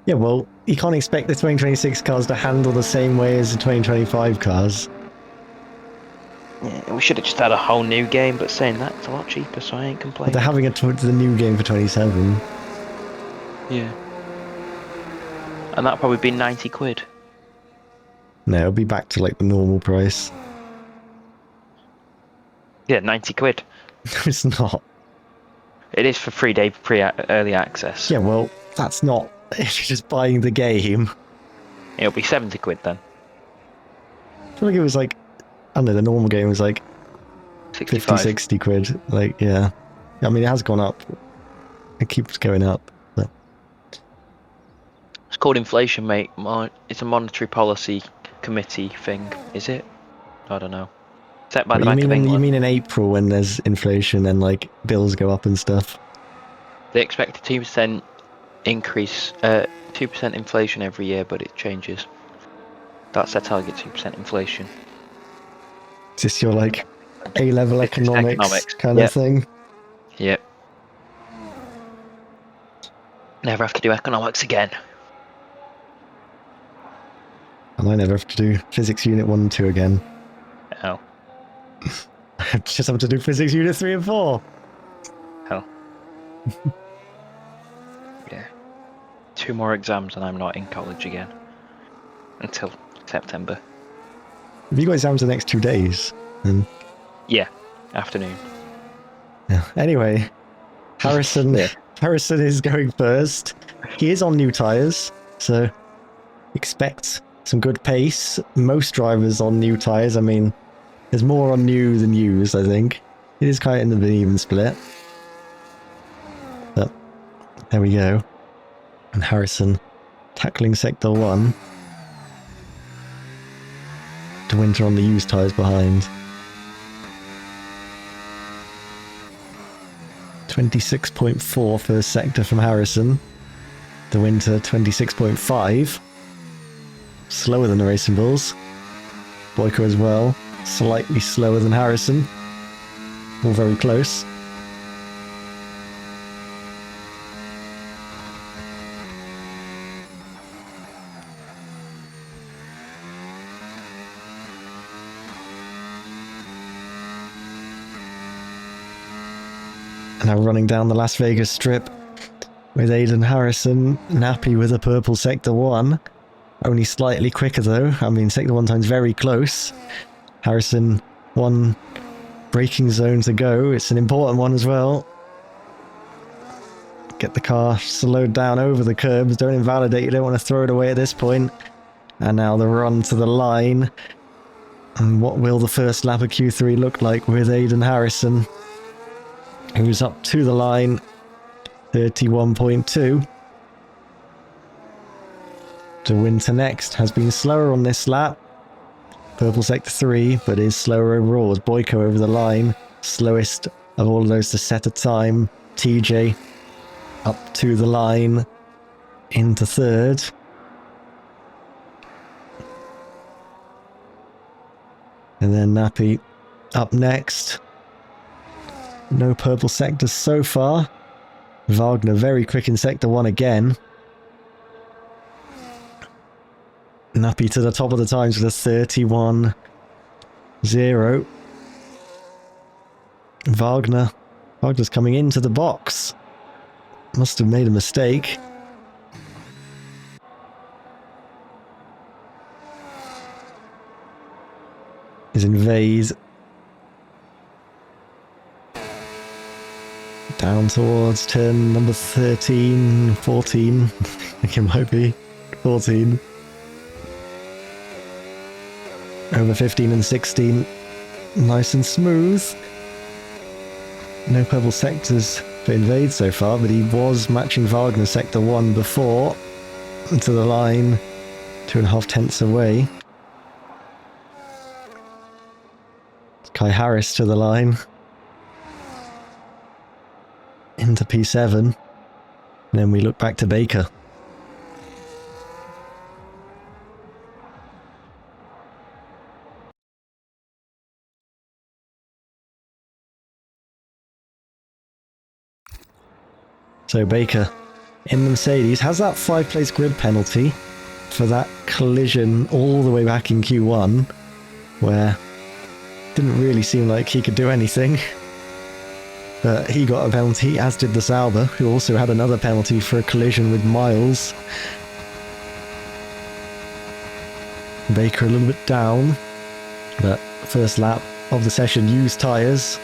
Yeah, well, you can't expect the 2026 cars to handle the same way as the 2025 cars. Yeah, we should have just had a whole new game, but saying that, it's a lot cheaper, so I ain't But complaining. they're having it towards the new game for 27. Yeah. And that'll probably be 90 quid. No, it'll be back to like the normal price. Yeah, 90 quid. No, it's not. It is for 3-day early access. Yeah, well, that's not if you're just buying the game. It'll be 70 quid then. I feel like it was like, I don't know, the normal game was like 50, 65. 60 quid. Like, yeah. I mean, it has gone up. It keeps going up. But It's called inflation, mate. It's a monetary policy committee thing, is it? I don't know. Set by the Bank of England. You mean in April when there's inflation and like bills go up and stuff? They expect a 2% increase, 2% inflation every year, but it changes. That's their target, 2% inflation. Is this your like A-level economics kind of thing? Yep. Never have to do economics again. And I never have to do physics unit 1 and 2 again. Oh. I just have to do physics unit 3 and 4. Hell. Yeah. 2 more exams and I'm not in college again. Until September. Have you got exams the next 2 days? And Yeah. Afternoon. yeah. Anyway, Harrison Yeah. Harrison is going first. He is on new tyres, so expect some good pace. Most drivers on new tyres. I mean, there's more on new than used, I think. It is kind of an even split. But there we go. And Harrison tackling sector 1. De Winter on the used tyres behind. 26.4 first sector from Harrison. De Winter 26.5. Slower than the Racing Bulls. Boyko as well. Slightly slower than Harrison. All very close. Now running down the Las Vegas Strip with Aidan Harrison, nappy with a purple Sector 1. Only slightly quicker though. I mean, Sector 1 time's very close. Harrison, 1 braking zone to go. It's an important one as well. Get the car slowed down over the curbs. Don't invalidate. You don't want to throw it away at this point. And now the run to the line. And what will the first lap of Q3 look like with Aidan Harrison? Who's up to the line, 31.2. De Winter next has been slower on this lap. Purple sector 3, but is slower overall as Boyko over the line. Slowest of all of those to set a time. TJ up to the line into third. And then Nappy up next. No purple sectors so far. Wagner very quick in sector 1 again. Nappy to the top of the times with a 31.0. Wagner's coming into the box. Must have made a mistake. Is Invade. Down towards turn number 13, 14. I think it might be 14. Over 15 and 16. Nice and smooth. No purple sectors for Invade so far, but he was matching Wagner sector 1 before. To the line, 2.5 tenths away. Kai Harris to the line. Into P7. And then we look back to Baker. So Baker in the Mercedes has that 5-place grid penalty for that collision all the way back in Q1, where it didn't really seem like he could do anything. But he got a penalty, as did the Sauber, who also had another penalty for a collision with Miles. Baker a little bit down, but first lap of the session used tyres.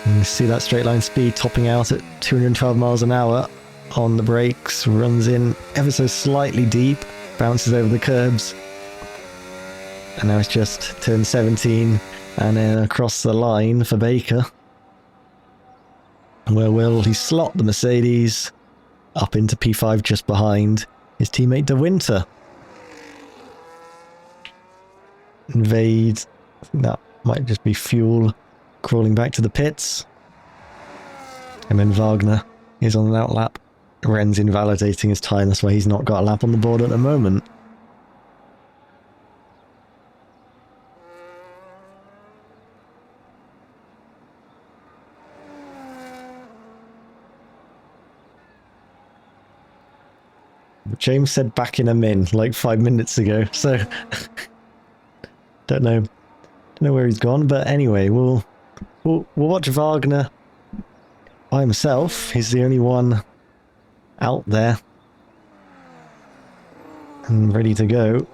And you see that straight line speed topping out at 212 miles an hour on the brakes, runs in ever so slightly deep, bounces over the curbs. And now it's just turn 17 and then across the line for Baker. Where will he slot the Mercedes up into P5 just behind his teammate De Winter. Invade, I think that might just be fuel crawling back to the pits. And then Wagner is on an outlap. Ren's invalidating his time, that's why he's not got a lap on the board at the moment. James said backing him in like 5 minutes ago, so don't know where he's gone, but anyway, we'll watch Wagner by himself. He's the only one out there and ready to go.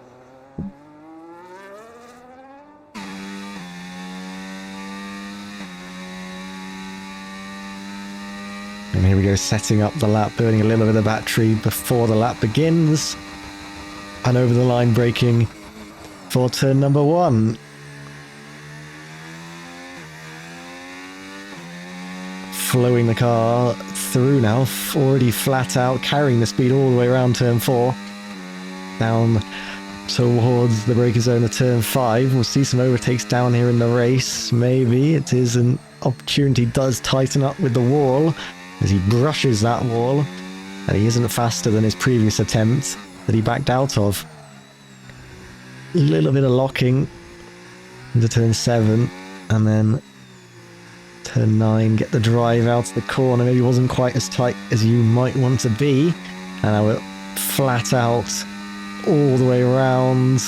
And here we go, setting up the lap, burning a little bit of battery before the lap begins. And over the line braking for turn number 1. Flowing the car through now, already flat out, carrying the speed all the way around turn 4. Down towards the braking zone of turn 5. We'll see some overtakes down here in the race. Maybe it is an opportunity, does tighten up with the wall as he brushes that wall, and he isn't faster than his previous attempt that he backed out of. A little bit of locking into turn 7, and then turn 9, get the drive out of the corner. Maybe wasn't quite as tight as you might want to be, and now we're flat out all the way around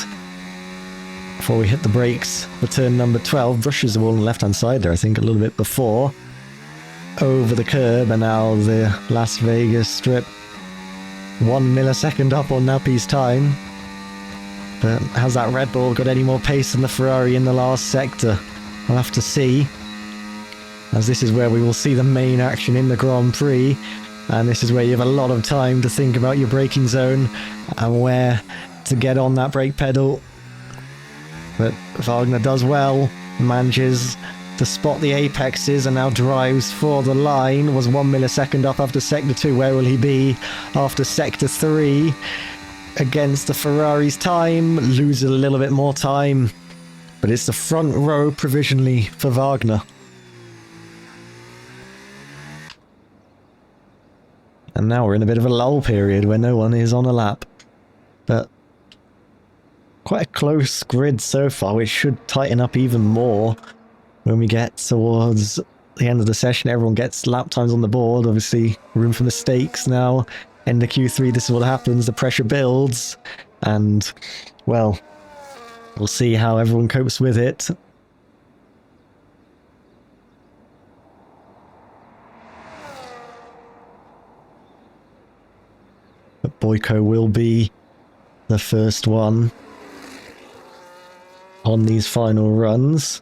before we hit the brakes for turn number 12. Brushes the wall on the left hand side there, I think, a little bit before. Over the curb, and now the Las Vegas strip 1 millisecond up on Nappy's time. But has that Red Bull got any more pace than the Ferrari in the last sector? We'll have to see, as this is where we will see the main action in the Grand Prix, and this is where you have a lot of time to think about your braking zone and where to get on that brake pedal. But Wagner does well, manages to spot the apexes and now drives for the line. Was 1 millisecond up after sector 2. Where will he be after sector 3? against the Ferrari's time, loses a little bit more time, but it's the front row provisionally for Wagner. And now we're in a bit of a lull period where no one is on a lap. But quite a close grid so far, which should tighten up even more when we get towards the end of the session. Everyone gets lap times on the board, obviously room for mistakes now. End of Q3, this is what happens, the pressure builds, and, well, we'll see how everyone copes with it. But Boyko will be the first one on these final runs.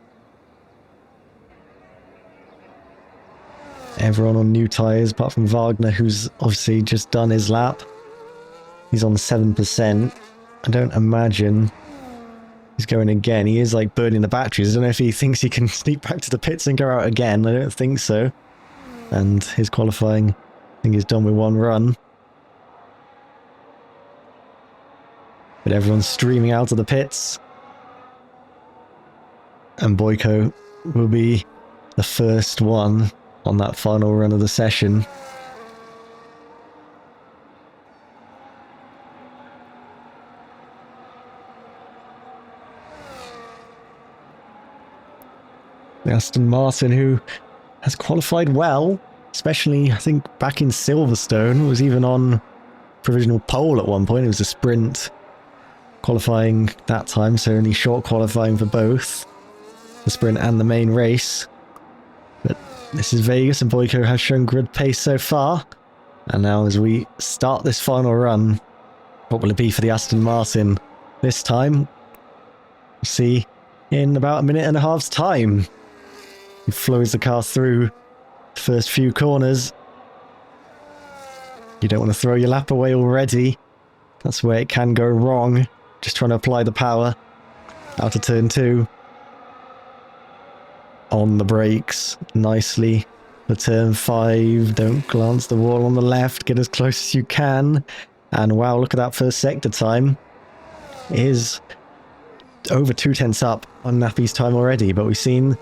Everyone on new tyres, apart from Wagner, who's obviously just done his lap. He's on 7%. I don't imagine he's going again. He is like burning the batteries. I don't know if he thinks he can sneak back to the pits and go out again. I don't think so. And his qualifying, I think, is done with one run. But everyone's streaming out of the pits. And Boyko will be the first one on that final run of the session. Aston Martin, who has qualified well, especially I think back in Silverstone, was even on provisional pole at one point. It was a sprint qualifying that time, so only short qualifying for both the sprint and the main race. But this is Vegas, and Boyko has shown good pace so far. And now as we start this final run, what will it be for the Aston Martin this time? We'll see in about a minute and a half's time. He flows the car through the first few corners. You don't want to throw your lap away already. That's where it can go wrong. Just trying to apply the power. Out of turn 2. On the brakes. Nicely. For turn 5. Don't glance the wall on the left. Get as close as you can. And wow, look at that first sector time. It is over 2/10 up on Nappy's time already. But we've seen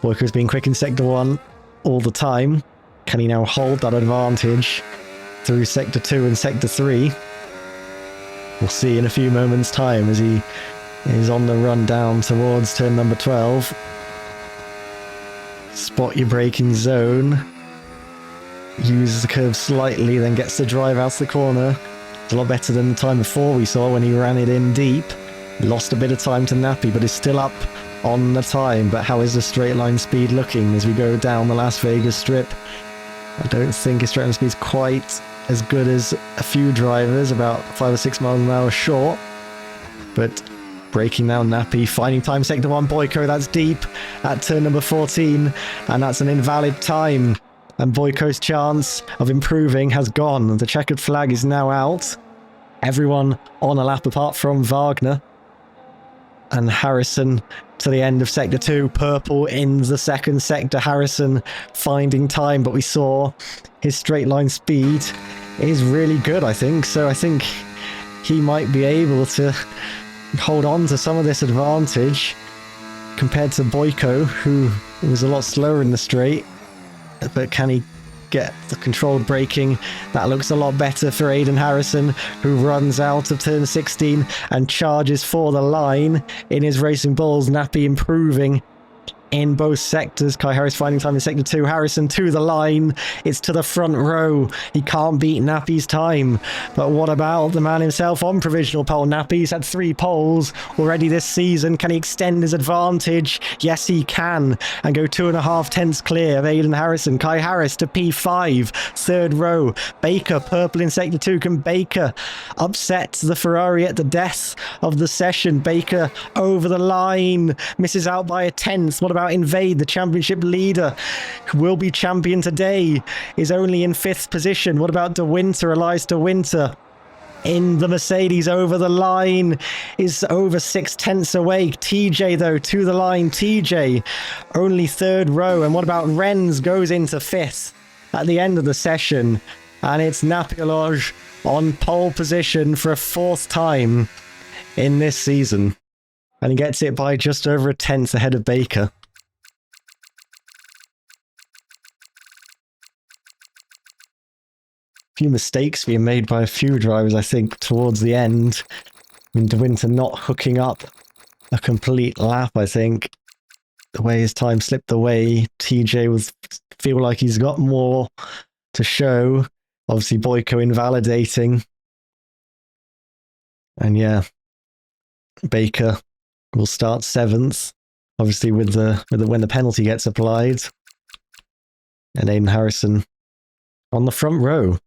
Boyko's been quick in sector 1 all the time. Can he now hold that advantage through sector 2 and sector 3? We'll see in a few moments' time as he is on the run down towards turn number 12. Spot your braking zone. Uses the curve slightly, then gets the drive out the corner. It's a lot better than the time before we saw when he ran it in deep. Lost a bit of time to Nappy, but is still up on the time. But how is the straight line speed looking as we go down the Las Vegas strip? I don't think his straight line speed is quite as good as a few drivers, about 5 or 6 miles an hour short. But breaking down Nappy, finding time sector 1, Boyko, that's deep at turn number 14, and that's an invalid time. And Boyko's chance of improving has gone. The checkered flag is now out. Everyone on a lap apart from Wagner. And Harrison to the end of sector 2, purple in the second sector. Harrison finding time, but we saw his straight line speed is really good, I think. So I think he might be able to hold on to some of this advantage compared to Boyko, who was a lot slower in the straight. But can he get the controlled braking? That looks a lot better for Aiden Harrison, who runs out of turn 16 and charges for the line in his Racing Bulls. Nappy improving in both sectors. Kai Harris finding time in sector 2. Harrison to the line. It's to the front row. He can't beat Nappy's time. But what about the man himself on provisional pole? Nappy's had 3 poles already this season. Can he extend his advantage? Yes, he can. And go 2.5 tenths clear of Aiden Harrison. Kai Harris to P5. Third row. Baker purple in sector 2. Can Baker upset the Ferrari at the death of the session? Baker over the line. Misses out by a tenth. What about Invade, the championship leader, who will be champion today, is only in 5th position. What about De Winter, Elias De Winter? In the Mercedes over the line, is over 6 tenths away. TJ though to the line. TJ only 3rd row. And what about Renz? Goes into 5th at the end of the session. And it's Napioloj on pole position for a 4th time in this season. And he gets it by just over a tenth ahead of Baker. A few mistakes being made by a few drivers, I think, towards the end. I mean, De Winter not hooking up a complete lap, I think. The way his time slipped away, TJ was feel like he's got more to show. Obviously, Boyko invalidating. And yeah, Baker will start 7th, obviously with the when the penalty gets applied. And Aiden Harrison on the front row.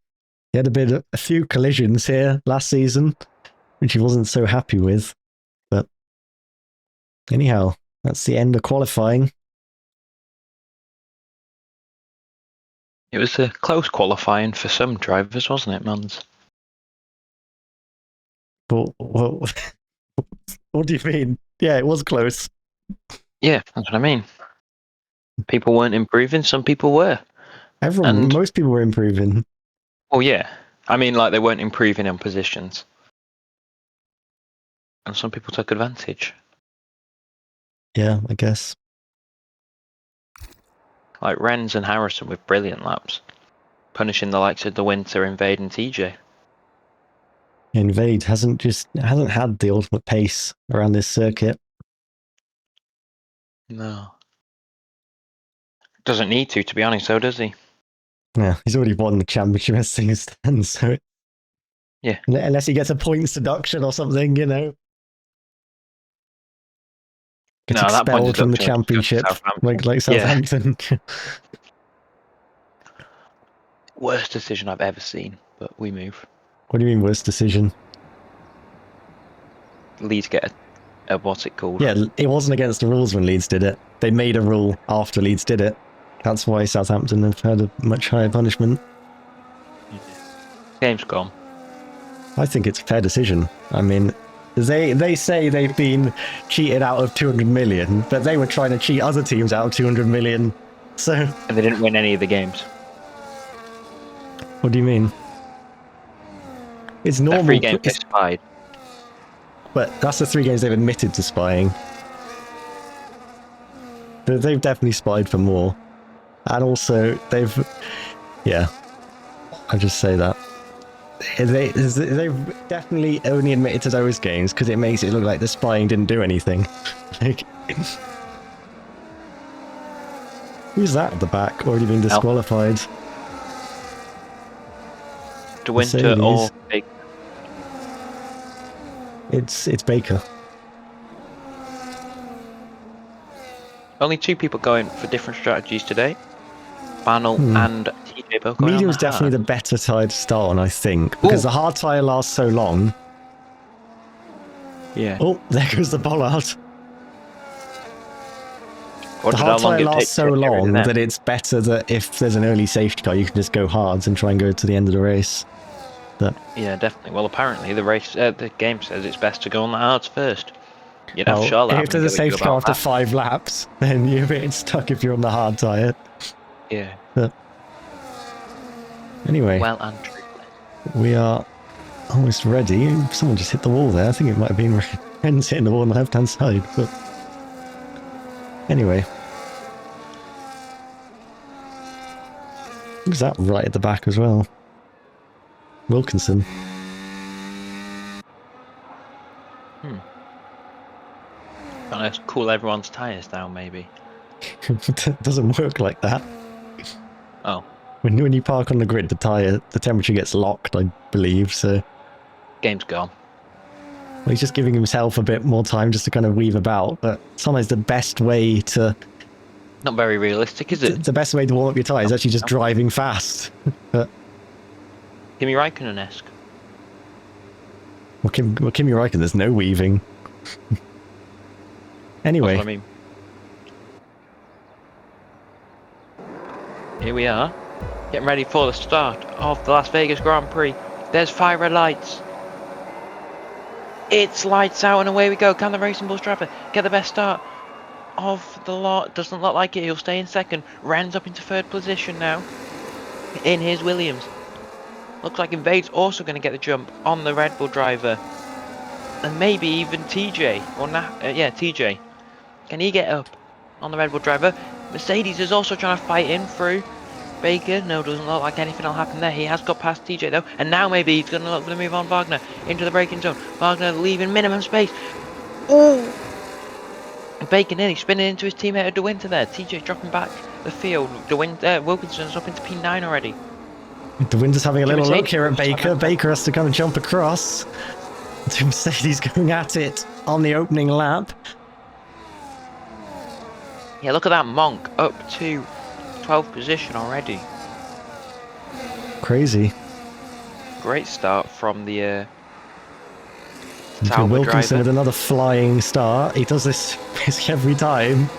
He had a few collisions here last season, which he wasn't so happy with. But anyhow, that's the end of qualifying. It was a close qualifying for some drivers, wasn't it, Mons? But what do you mean? Yeah, it was close. Yeah, that's what I mean. People weren't improving, some people were. Most people were improving. Oh yeah, I mean, like, they weren't improving in positions. And some people took advantage. Yeah, I guess. Like Renz and Harrison with brilliant laps, punishing the likes of De Winter, Invade and TJ. Invade hasn't had the ultimate pace around this circuit. No. Doesn't need to be honest, though, does he? Yeah, he's already won the championship as things stand, so... Yeah. Unless he gets a points deduction or something, you know. Gets expelled from the championship, like Southampton. Yeah. Worst decision I've ever seen, but we move. What do you mean, worst decision? Leeds get a what's it called? Yeah, it wasn't against the rules when Leeds did it. They made a rule after Leeds did it. That's why Southampton have had a much higher punishment. Game's gone. I think it's a fair decision. I mean, they say they've been cheated out of 200 million, but they were trying to cheat other teams out of 200 million. So. And they didn't win any of the games. What do you mean? It's normal. 3 games they spied. But that's the 3 games they've admitted to spying. They've definitely spied for more. And also, yeah, I just say that. They've definitely only admitted to those games because it makes it look like the spying didn't do anything. Like, who's that at the back? Already been disqualified. De Winter or Baker? It's Baker. Only 2 people going for different strategies today. Banal and TJ both going. Medium's definitely the better tyre to start on, I think, because the hard tyre lasts so long. Yeah. Oh, there goes the bollard. The hard tyre lasts so long that it's better that if there's an early safety car, you can just go hards and try and go to the end of the race. But yeah, definitely. Well, apparently the game says it's best to go on the hards first. You'd have Charlotte. If there's a safety car after 5 laps, then you're a bit stuck if you're on the hard tyre. Yeah. But anyway, well and truly, we are almost ready. Someone just hit the wall there. I think it might have been Renz hitting the wall on the left-hand side. But anyway, who's that right at the back as well? Wilkinson. Trying to cool everyone's tyres down, maybe. It doesn't work like that. Oh. When you park on the grid, the temperature gets locked, I believe, so... Game's gone. Well, he's just giving himself a bit more time just to kind of weave about, but sometimes the best way to... Not very realistic, is it? The best way to warm up your tyre is actually just driving fast. But... Kimi Raikkonen-esque. Well, Kimi Raikkonen, there's no weaving. Anyway. That's what I mean. Here we are, getting ready for the start of the Las Vegas Grand Prix. There's 5 red lights. It's lights out and away we go. Can the Racing Bulls driver get the best start of the lot? Doesn't look like it. He'll stay in second. Ren's up into 3rd position now in his Williams. Looks like Invade's also going to get the jump on the Red Bull driver. And maybe even TJ. Or yeah, TJ. Can he get up on the Red Bull driver? Mercedes is also trying to fight in through Baker. No, doesn't look like anything will happen there. He has got past TJ though. And now maybe he's going to look to move on Wagner into the braking zone. Wagner leaving minimum space. Ooh! Baker nearly spinning into his teammate De Winter there. TJ dropping back the field. Wilkinson's up into P9 already. De Winter's having a little look here at Baker. Baker has to kind of jump across. Mercedes going at it on the opening lap. Yeah, look at that Monk up to 12th position already. Crazy. Great start from the Wilkinson with another flying start. He does this basically every time.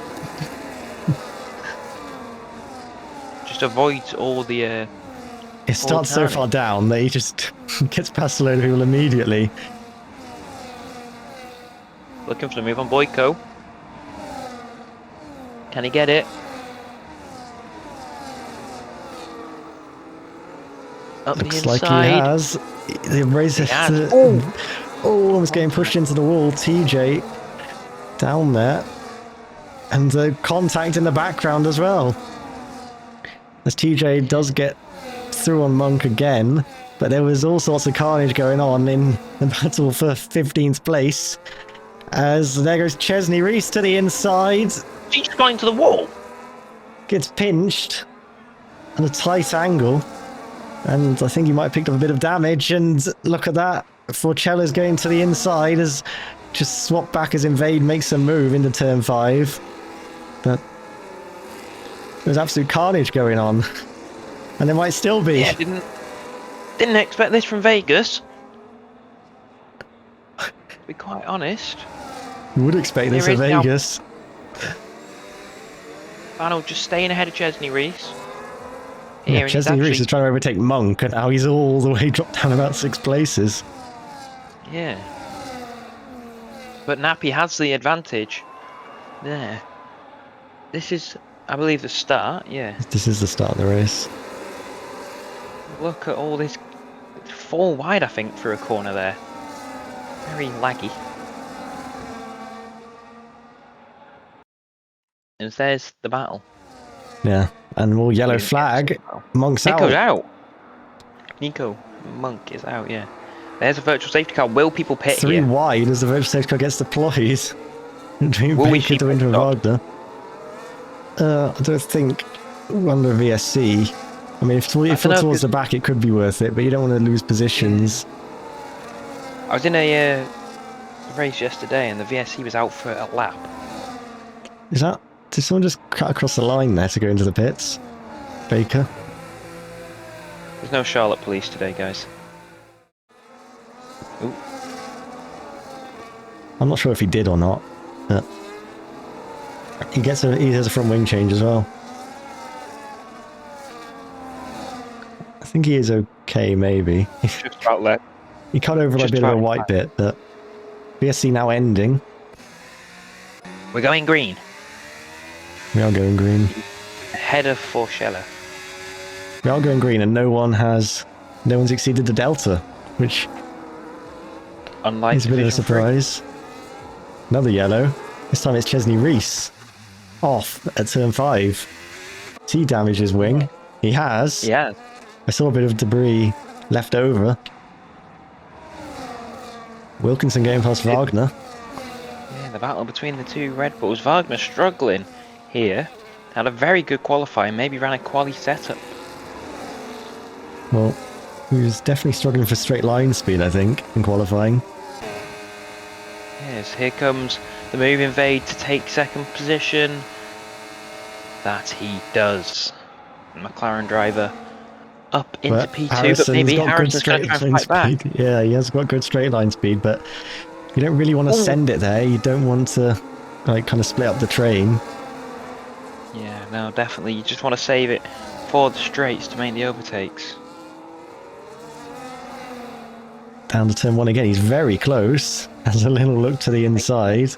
Just avoids all the it starts so far down that he just gets past a load of people immediately. Looking for the move on Boyko. Can he get it? Up Looks the inside. like he has. The race is almost getting pushed into the wall. TJ down there. And the contact in the background as well. As TJ does get through on Monk again. But there was all sorts of carnage going on in the battle for 15th place. As there goes Chesney Reese to the inside. He's going to the wall. Gets pinched at a tight angle. And I think he might have picked up a bit of damage. And look at that. Forcella's going to the inside as just swap back as Invade makes a move into turn 5. But there's absolute carnage going on. And there might still be. Yeah, didn't expect this from Vegas. To be quite honest. You would expect this from Vegas. Arnold just staying ahead of Chesney Reese. Yeah, Chesney Reese is trying to overtake Monk, and now he's all the way dropped down about 6 places. Yeah. But Nappy has the advantage. There. This is, I believe, the start, yeah. This is the start of the race. Look at all this. 4 wide, I think, through a corner there. Very laggy. And there's the battle. Yeah, and more yellow flag. Monk's out. Nico's out. Nico Monk is out, yeah. There's a virtual safety car. Will people pit 3 here? wide as the virtual safety car gets deployed. Between Baker, De Winter and Wagner. I don't think under VSC. I mean, if you're towards the back, it could be worth it, but you don't want to lose positions. I was in a race yesterday, and the VSC was out for a lap. Did someone just cut across the line there to go into the pits? Baker? There's no Charlotte police today, guys. Ooh. I'm not sure if he did or not, but he has a front wing change as well. I think he is okay, maybe. Just about left. He cut over a bit of a white bit, but VSC now ending. We're going green. We are going green. Ahead of Forcella. We are going green, and no one's exceeded the delta, which unlike is a bit of a surprise. Another yellow. This time it's Chesney Reese. Off at turn 5. He damaged his wing. He has. Yeah. I saw a bit of debris left over. Wilkinson going past Wagner. Yeah, the battle between the 2 Red Bulls. Wagner struggling here. Had a very good qualifying, maybe ran a quali setup. Well, he was definitely struggling for straight line speed, I think, in qualifying. Yes, here comes the move Invade to take 2nd position. That he does. McLaren driver up into P2, but maybe Harrison's going to try and fight back. Yeah, he has got good straight line speed, but you don't really want to send it there. You don't want to kind of split up the train. Yeah, no, definitely. You just want to save it for the straights to make the overtakes. Down to turn 1 again. He's very close. Has a little look to the inside.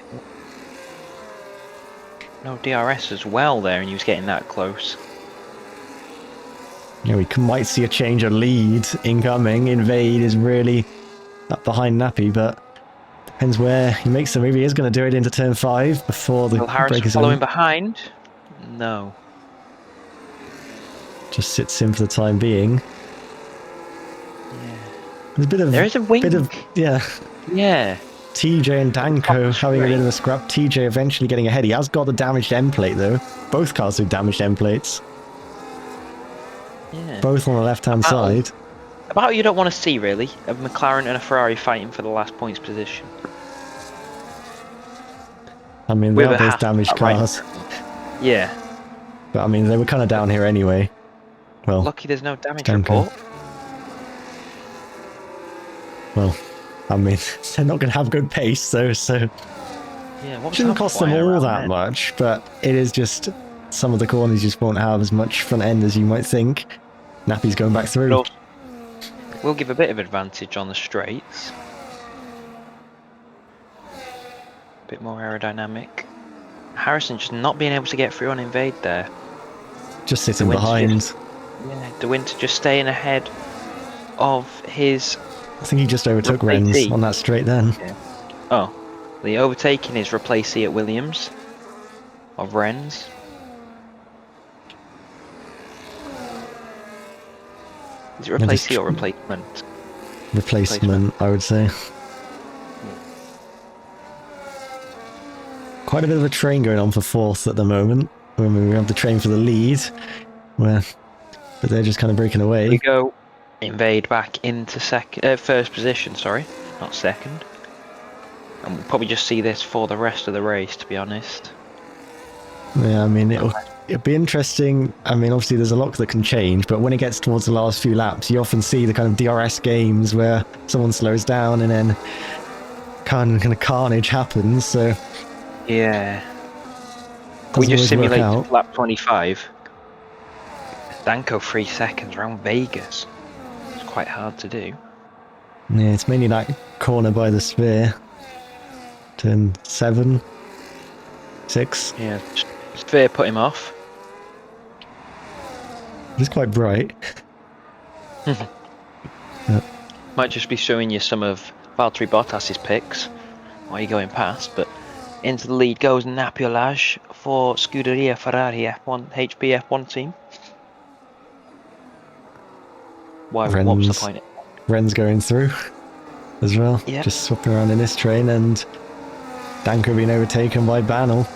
No DRS as well there, and he was getting that close. You know, we might see a change of lead incoming. Invade is really up behind Nappy, but depends where he makes the move. He is going to do it into turn 5 before the Will Harris break is following over. behind? No. Just sits in for the time being. Yeah. There's a bit of... There is a wing. Yeah. Yeah. TJ and Danko having a bit of a scrap. TJ eventually getting ahead. He has got the damaged end plate though. Both cars with damaged end plates. Yeah. Both on the left-hand side. About you don't want to see, really, a McLaren and a Ferrari fighting for the last points position. I mean, they are both damaged cars. Yeah. But I mean, they were kind of down here anyway. Well, lucky there's no damage Danko. report. Well, I mean, they're not going to have good pace though, so... Yeah, what shouldn't cost them all that much, but it is just... some of the corners just won't have as much front end as you might think. Nappy's going back through. We'll give a bit of advantage on the straights. A bit more aerodynamic. Harrison just not being able to get through on Invade there. Just sitting behind. Yeah, De Winter just staying ahead of his... I think he just overtook Renz on that straight then. Yeah. Oh, the overtaking his replacee at Williams of Renz. Is it replacee or replacement? Replacement, I would say. Quite a bit of a train going on for 4th at the moment. When we have the train for the lead, but they're just kind of breaking away. We go Invade back into first position. Sorry, not second. And we'll probably just see this for the rest of the race, to be honest. Yeah, I mean it'll be interesting. I mean, obviously there's a lot that can change, but when it gets towards the last few laps, you often see the kind of DRS games where someone slows down and then kind of carnage happens. So yeah, we just simulated lap 25. Danko 3 seconds around Vegas. It's quite hard to do. Yeah, it's mainly that corner by the sphere. Turn 7, 6. Yeah, sphere put him off. It's quite bright. Might just be showing you some of Valtteri Bottas's picks while you're going past, but into the lead goes Napiolage for Scuderia Ferrari F1 HP F1 team. What's the point? Ren's going through as well. Yeah. Just swapping around in this train, and Danko being overtaken by Banel.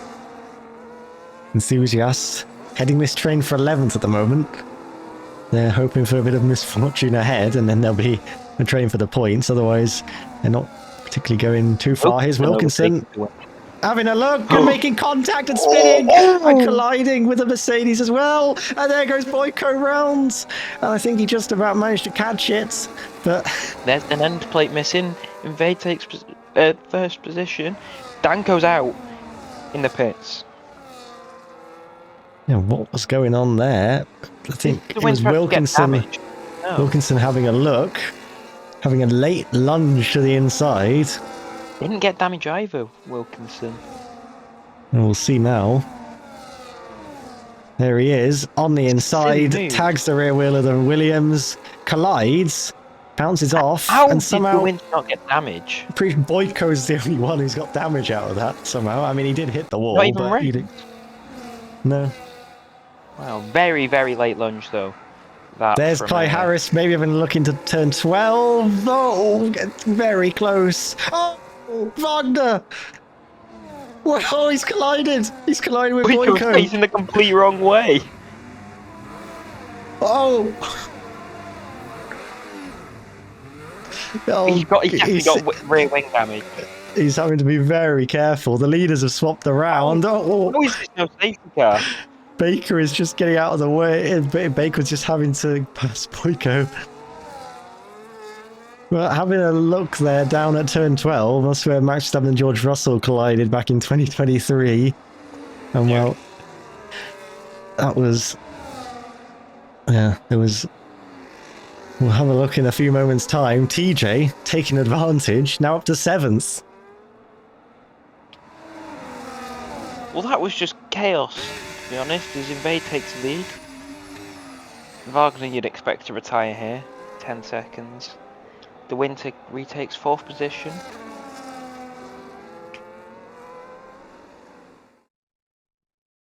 Enthusiast heading this train for 11th at the moment. They're hoping for a bit of misfortune ahead, and then there'll be a train for the points. Otherwise, they're not particularly going too far. Here's Wilkinson having a look and making contact and spinning and colliding with the Mercedes as well. And there goes Boyko round. And I think he just about managed to catch it. But there's an end plate missing. Invade takes first position. Danko's out in the pits. Yeah, what was going on there? I think it was Wilkinson. No. Wilkinson having a look, having a late lunge to the inside. Didn't get damage either, Wilkinson. And we'll see now. There he is on the inside, tags the rear wheel of the Williams, collides, bounces off, and somehow did not get damage. Pretty Boyko's the only one who's got damage out of that somehow. I mean, he did hit the wall, not even but he didn't. No. Wow, very, very late lunge though. There's Kai Harris, maybe having a look into turn 12. Oh, it's very close. Oh, Wagner! Whoa, he's collided! He's collided with Boyko. He's in the complete wrong way. Oh! He got rear wing damage. He's having to be very careful. The leaders have swapped around. Oh, is this no safety car? Baker is just getting out of the way. Baker's just having to pass Boyko. Well, having a look there down at turn 12, that's where Max Verstappen and George Russell collided back in 2023. And well, that was... yeah, it was... We'll have a look in a few moments' time. TJ taking advantage, now up to 7th. Well, that was just chaos, to be honest, as Invade takes the lead. Wagner you'd expect to retire here. 10 seconds. De Winter retakes 4th position.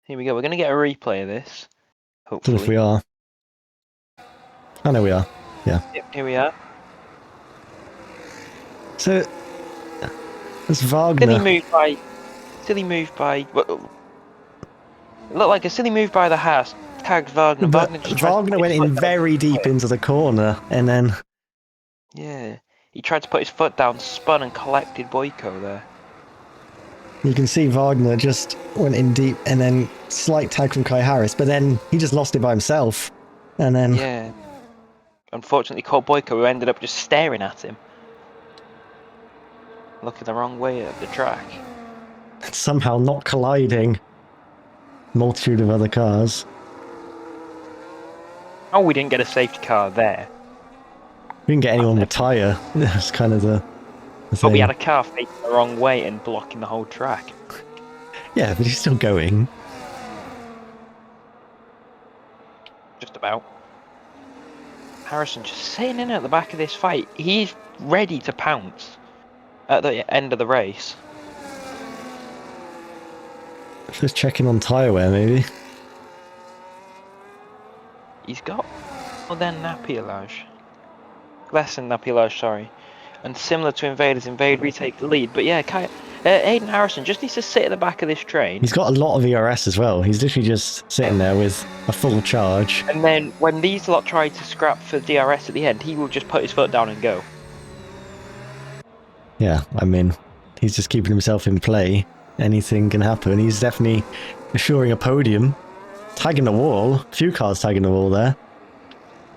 Here we go. We're going to get a replay of this. Don't know if Hopefully. we are. I know we are. Yeah. Yep, here we are. So, it's Wagner. Silly move by. Well, it looked like a silly move by the Haas. Tagged Wagner. But Wagner went in very deep into the corner, and then... Yeah. He tried to put his foot down, spun and collected Boyko there. You can see Wagner just went in deep, and then slight tag from Kai Harris, but then he just lost it by himself. And then... Yeah. Unfortunately caught Boyko, who ended up just staring at him. Looking the wrong way at the track. Somehow not colliding multitude of other cars. Oh, we didn't get a safety car there. We didn't get anyone with Tyre. That's kind of the thing. But we had a car facing the wrong way and blocking the whole track. Yeah, but he's still going. Just about. Harrison just sitting in at the back of this fight. He's ready to pounce at the end of the race. Just checking on tyre wear, maybe. He's got more than nappylage. Less than nappylage, sorry. And similar to Invaders, Invade retake the lead. But yeah, Aiden Harrison just needs to sit at the back of this train. He's got a lot of ERS as well. He's literally just sitting there with a full charge. And then when these lot try to scrap for DRS at the end, he will just put his foot down and go. Yeah, I mean, he's just keeping himself in play. Anything can happen. He's definitely assuring a podium. Tagging the wall. A few cars tagging the wall there.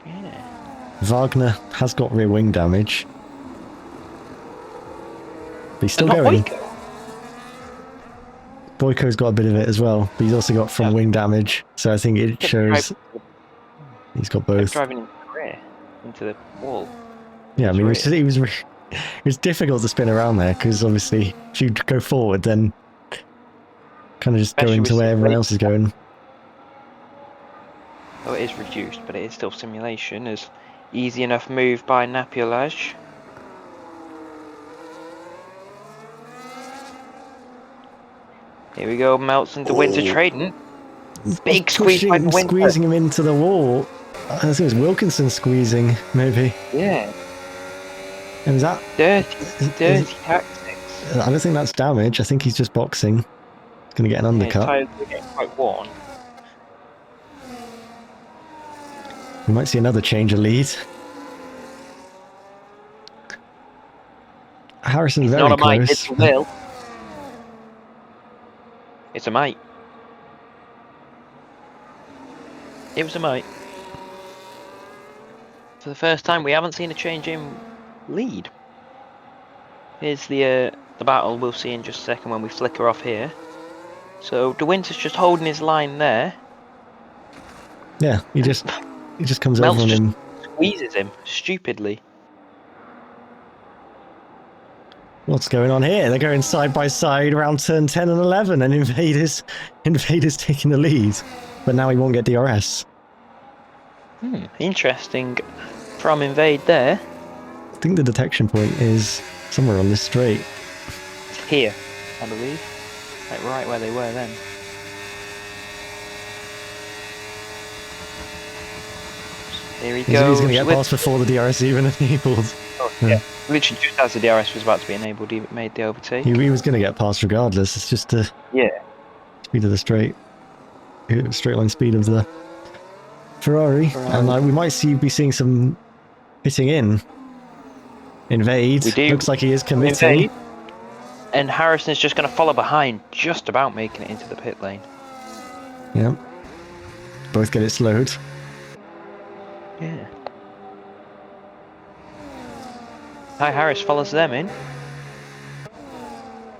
Yeah. Wagner has got rear wing damage. But he's still going. Boyko's got a bit of it as well, but he's also got front wing damage. So I think it shows he's got both. Driving into the wall. Yeah, I mean, it was difficult to spin around there because obviously if you go forward, then kind of just going to where everyone else is going. Oh, it is reduced, but it is still simulation. Is easy enough move by Napiolage. Here we go, Meltson to Winter trading. Big squeeze by Winter. Squeezing him into the wall. I think it was Wilkinson squeezing, maybe. Yeah. And is that... Dirty tactics. I don't think that's damage. I think he's just boxing. He's going to get an undercut. Tyres are getting quite worn. We might see another change of lead. Harrison's very not a close. might, it's a will. It's a might. It was a might. For the first time, we haven't seen a change in lead. Here's the battle we'll see in just a second when we flicker off here. So De Winter's just holding his line there. Yeah, he just comes over on him. Squeezes him stupidly. What's going on here? They're going side by side around turn 10 and 11, and Invaders taking the lead, but now he won't get DRS. Interesting from Invade there. I think the detection point is somewhere on this straight. It's here, I believe. Like right where they were then. Here he goes. He's going to get past before the DRS even enabled. Oh, yeah. Literally just as the DRS was about to be enabled, he made the overtake. He was going to get past regardless. It's just the speed of the straight line speed of the Ferrari. And we might be seeing some hitting in. Invade. Looks like he is committing. Invade. And Harrison's just going to follow behind, just about making it into the pit lane. Yeah. Both get it slowed. Yeah. Hi, Harris follows them in.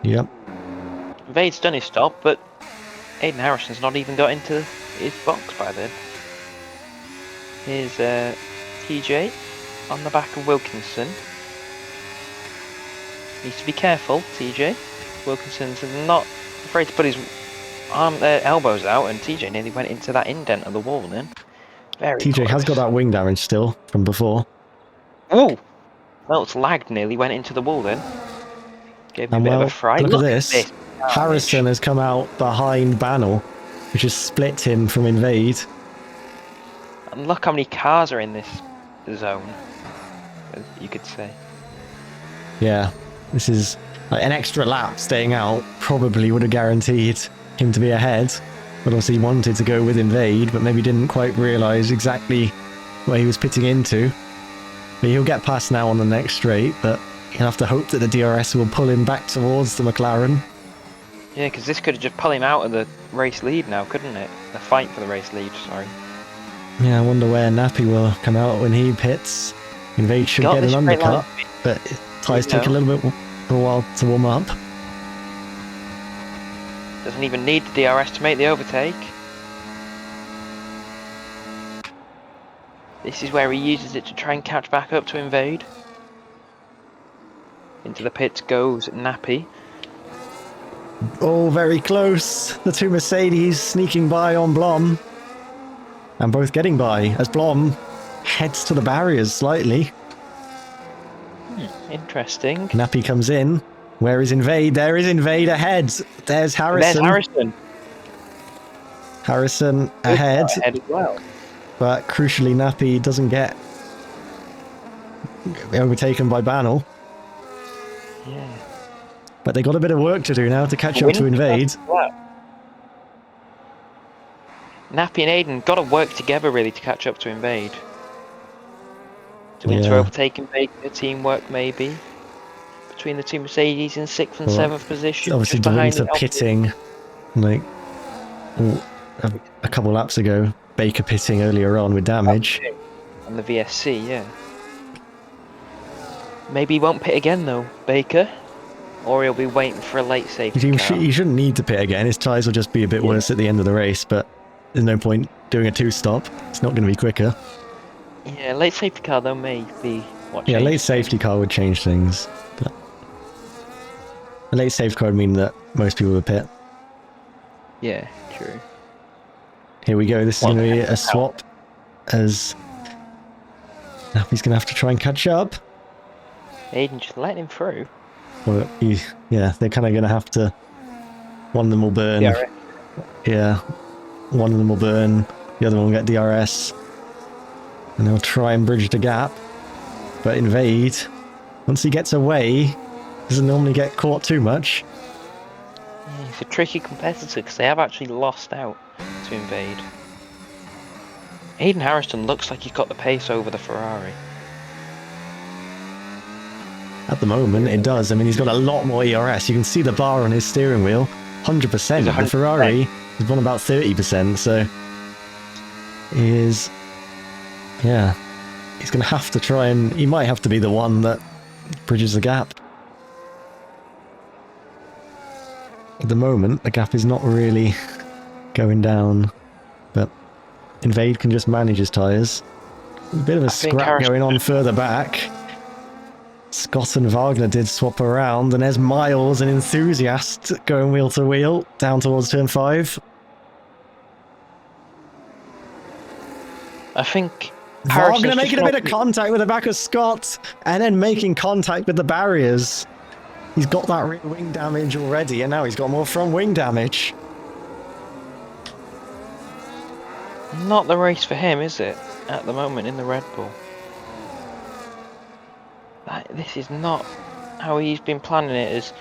Yep. Invade's done his stop, but Aiden Harrison's not even got into his box by then. Here's TJ on the back of Wilkinson. Needs to be careful, TJ. Wilkinson's not afraid to put his elbows out, and TJ nearly went into that indent of the wall then. Very TJ has got close. that wing damage still from before. Oh! Well, it's lagged nearly, went into the wall then. Gave me a And bit of a well, fright. look at this. carnage. Harrison has come out behind Bannell, which has split him from Invade. And look how many cars are in this zone, you could say. Yeah, this is like, an extra lap staying out probably would have guaranteed him to be ahead. But obviously he wanted to go with Invade, but maybe didn't quite realise exactly where he was pitting into. But he'll get past now on the next straight, but he'll have to hope that the DRS will pull him back towards the McLaren. Yeah, because this could have just pulled him out of the race lead now, couldn't it? The fight for the race lead, sorry. Yeah, I wonder where Nappy will come out when he pits. Invade should get an undercut, but tyres take a little bit of a while to warm up. Doesn't even need the DRS to make the overtake. This is where he uses it to try and catch back up to Invade. Into the pits goes Nappy. Oh, very close. The two Mercedes sneaking by on Blom. And both getting by as Blom heads to the barriers slightly. Interesting. Nappy comes in. Where is Invade? There is Invade ahead. There's Harrison. There's Harrison. Harrison ahead. Ahead as well. But crucially, Nappy doesn't get overtaken by Bannell. Yeah. But they got a bit of work to do now to catch up to Invade. Nappy and Aiden got to work together really to catch up to Invade. To win to overtake Invade, teamwork maybe. Between the two Mercedes in 6th and 7th position. Obviously, Devonta pitting like a couple laps ago. Baker pitting earlier on with damage. And the VSC, yeah. Maybe he won't pit again though, Baker. Or he'll be waiting for a late safety car. He shouldn't need to pit again. His tyres will just be a bit worse at the end of the race, but there's no point doing a two-stop. It's not going to be quicker. Yeah, late safety car though may be what Yeah, late safety car would change things. But a late safety car would mean that most people would pit. Yeah, true. Here we go. This is going to be a swap as Nappy's going to have to try and catch up. Aiden just letting him through. Well, yeah, they're kind of going to have to... One of them will burn. DRS. Yeah, one of them will burn. The other one will get DRS. And they'll try and bridge the gap. But Invade, once he gets away, doesn't normally get caught too much. Yeah, he's a tricky competitor because they have actually lost out to Invade. Aiden Harrison looks like he's got the pace over the Ferrari. At the moment, it does. I mean, he's got a lot more ERS. You can see the bar on his steering wheel. 100%. The Ferrari has won about 30%, so... Yeah. He's going to have to try and... He might have to be the one that bridges the gap. At the moment, the gap is not really going down, but Invade can just manage his tyres. A bit of a scrap going on further back. Scott and Wagner did swap around, and there's Miles, an enthusiast, going wheel to wheel, down towards turn 5. I think Wagner making a bit of contact with the back of Scott, and then making contact with the barriers. He's got that rear wing damage already, and now he's got more front wing damage. Not the race for him, is it? At the moment in the Red Bull. This is not how he's been planning it, as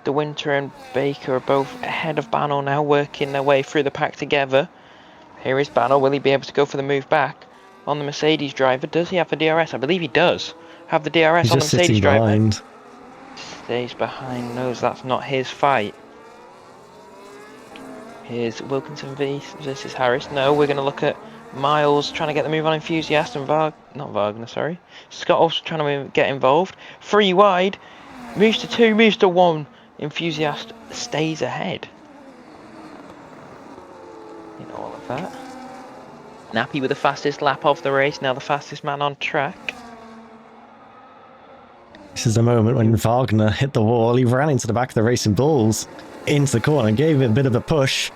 De Winter and Baker are both ahead of Bannell now, working their way through the pack together. Here is Bannell. Will he be able to go for the move back on the Mercedes driver? Does he have the DRS? I believe he does have the DRS on the Mercedes driver. Behind. Stays behind, knows that's not his fight. Here's Wilkinson versus Harris. No, we're going to look at Miles trying to get the move on Enthusiast, and not Wagner, sorry. Scott also trying to get involved. 3 wide, moves to 2, moves to 1. Enthusiast stays ahead in all of that. Nappy with the fastest lap of the race, now the fastest man on track. This is the moment when Wagner hit the wall. He ran into the back of the Racing Bulls, into the corner, gave it a bit of a push.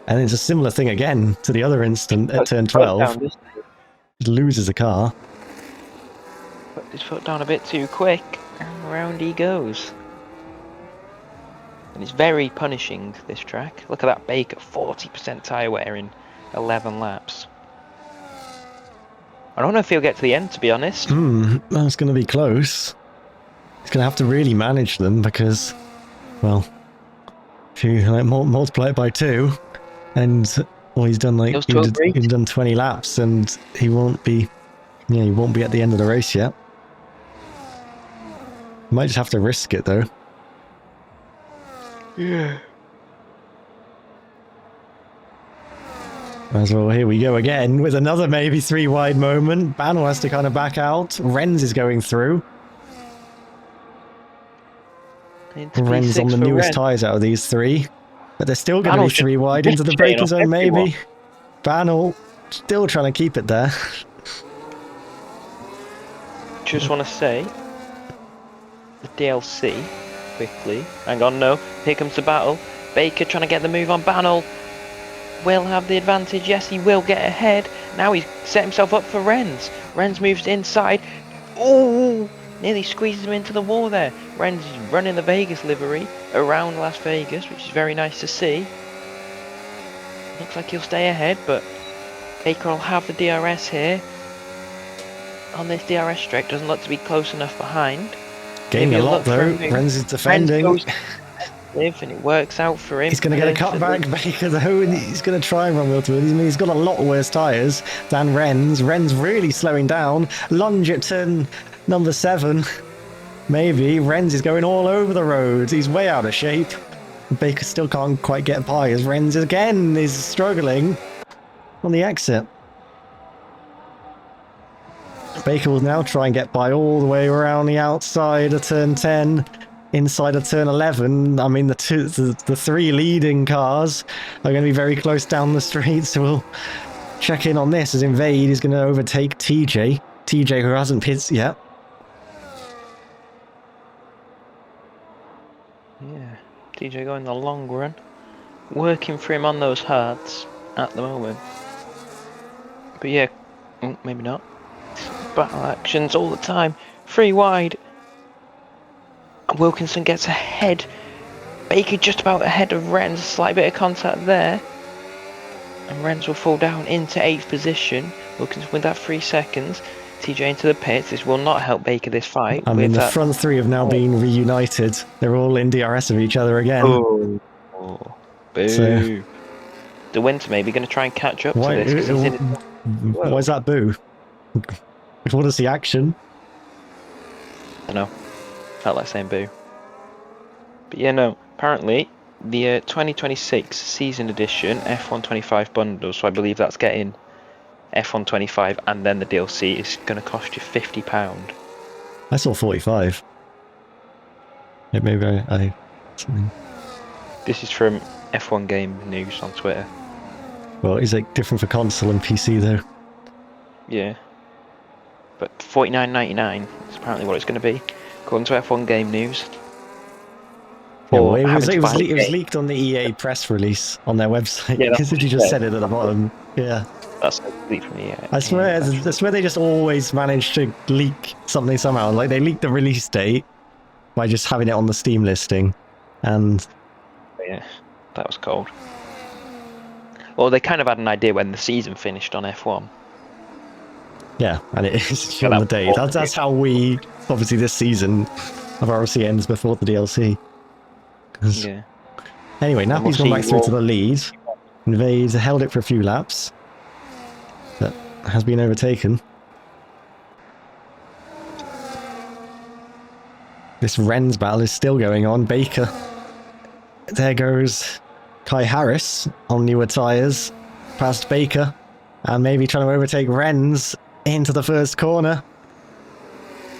And it's a similar thing again to the other instant at turn 12. He loses a car. Put his foot down a bit too quick, and around he goes. And it's very punishing, this track. Look at that Baker, 40% tyre wear in 11 laps. I don't know if he'll get to the end, to be honest. That's going to be close. He's going to have to really manage them because, well, if you like multiply it by 2, and well, he's done like he's done 20 laps, and he won't be, he won't be at the end of the race yet. Might just have to risk it though. Yeah. As well, here we go again with another maybe 3 wide moment. Bannell has to kind of back out. Renz is going through. Renz on the newest tyres out of these 3. But they're still going to be 3 wide into the braking zone, maybe. Bannell still trying to keep it there. Just want to say, the DLC, quickly. Hang on, no. Here comes the battle. Baker trying to get the move on Bannell. Will have the advantage. Yes, he will get ahead. Now he's set himself up for Renz. Renz moves inside. Oh, nearly squeezes him into the wall there. Renz is running the Vegas livery around Las Vegas, which is very nice to see. Looks like he'll stay ahead, but Baker will have the DRS here. On this DRS straight, doesn't look to be close enough behind. Gaining a lot though. Renz is defending. Renz goes and it works out for him. He's going to get a cutback, Baker though, and he's going to try and run wheel to wheel. He's got a lot worse tyres than Renz. Renz really slowing down. Lunge at turn number 7. Maybe. Renz is going all over the road. He's way out of shape. Baker still can't quite get by as Renz again is struggling on the exit. Baker will now try and get by all the way around the outside of turn 10. Inside of turn 11, I mean, the 3 leading cars are going to be very close down the street, so we'll check in on this as Invade is going to overtake TJ. TJ, who hasn't pitted yet. Yeah, TJ going the long run. Working for him on those hards at the moment. But yeah, maybe not. Battle actions all the time. 3 wide. Wilkinson gets ahead. Baker just about ahead of Renz. Slight bit of contact there. And Renz will fall down into 8th position. Wilkinson with that 3 seconds. TJ into the pits. This will not help Baker this fight. I mean, the front 3 have now been reunited. They're all in DRS of each other again. Oh. Boo. So, the Winter maybe going to try and catch up to this. Why is that boo? I want to see action. I know. Felt like saying boo. But yeah, no. Apparently, the 2026 season edition F125 bundle, so I believe that's getting F125 and then the DLC, is going to cost you £50. I saw 45. Maybe I something. This is from F1 Game News on Twitter. Well, is it different for console and PC though? Yeah. But $49.99 is apparently what it's going to be, according to F1 Game News. Yeah, well, it was leaked on the EA press release on their website, because you just said it at the bottom. Yeah. That's leaked from the EA. I swear they just always manage to leak something somehow. Like, they leaked the release date by just having it on the Steam listing, and... Yeah, that was cold. Well, they kind of had an idea when the season finished on F1. Yeah, and it is on the day. That's how we, obviously this season of RFC ends before the DLC. Yeah. Anyway, now he's gone back through to the lead. Invade held it for a few laps, but has been overtaken. This Renz battle is still going on. Baker. There goes Kai Harris on newer tyres, past Baker, and maybe trying to overtake Renz into the first corner.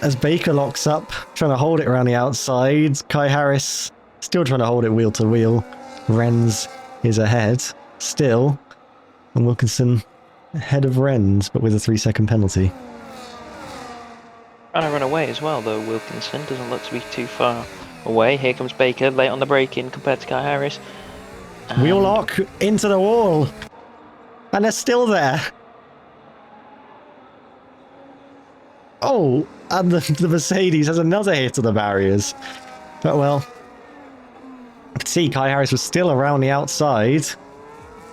As Baker locks up, trying to hold it around the outside. Kai Harris still trying to hold it wheel to wheel. Renz is ahead, still, and Wilkinson ahead of Renz, but with a 3-second penalty. Trying to run away as well, though. Wilkinson doesn't look to be too far away. Here comes Baker, late on the braking compared to Kai Harris. Wheel lock into the wall, and they're still there. Oh, and the Mercedes has another hit of the barriers. But well, I could see Kai Harris was still around the outside.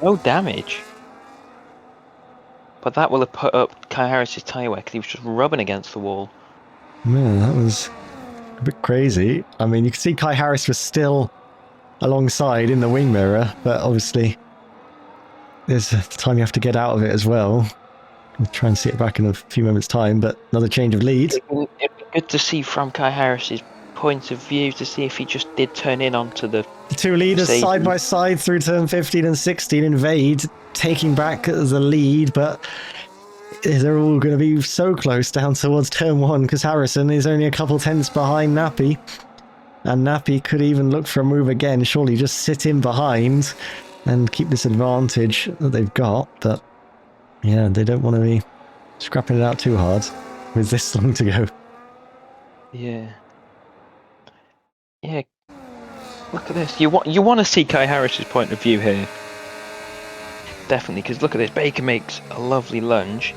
No damage. But that will have put up Kai Harris's tyre wear because he was just rubbing against the wall. Man, that was a bit crazy. I mean, you could see Kai Harris was still alongside in the wing mirror, but obviously there's a time you have to get out of it as well. I'll try and see it back in a few moments' time, but another change of lead. It'd be good to see from Kai Harris's point of view to see if he just did turn in onto the two leaders Mercedes. side by side through turn 15 and 16. Invade taking back the lead, but they're all going to be so close down towards turn 1 because Harrison is only a couple tenths behind Nappy. And Nappy could even look for a move again, surely just sit in behind and keep this advantage that they've got. But yeah, they don't want to be scrapping it out too hard with this long to go. Yeah. Yeah. Look at this. You want to see Kai Harris's point of view here. Definitely, because look at this. Baker makes a lovely lunge.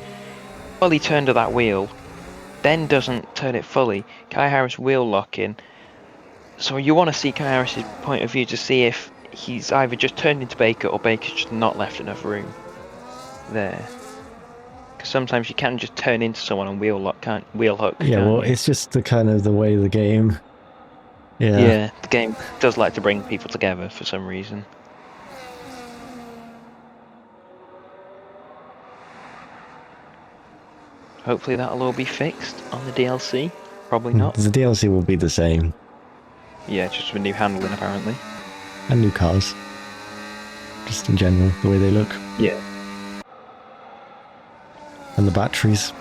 Fully turned to that wheel. Then doesn't turn it fully. Kai Harris wheel locking. So you want to see Kai Harris's point of view to see if he's either just turned into Baker or Baker's just not left enough room there. Because sometimes you can just turn into someone and wheel hook. Yeah, well, it's just the kind of the way of the game. Yeah, the game does like to bring people together for some reason. Hopefully that'll all be fixed on the DLC. Probably not. The DLC will be the same. Yeah, just with new handling apparently. And new cars. Just in general, the way they look. Yeah. And the batteries.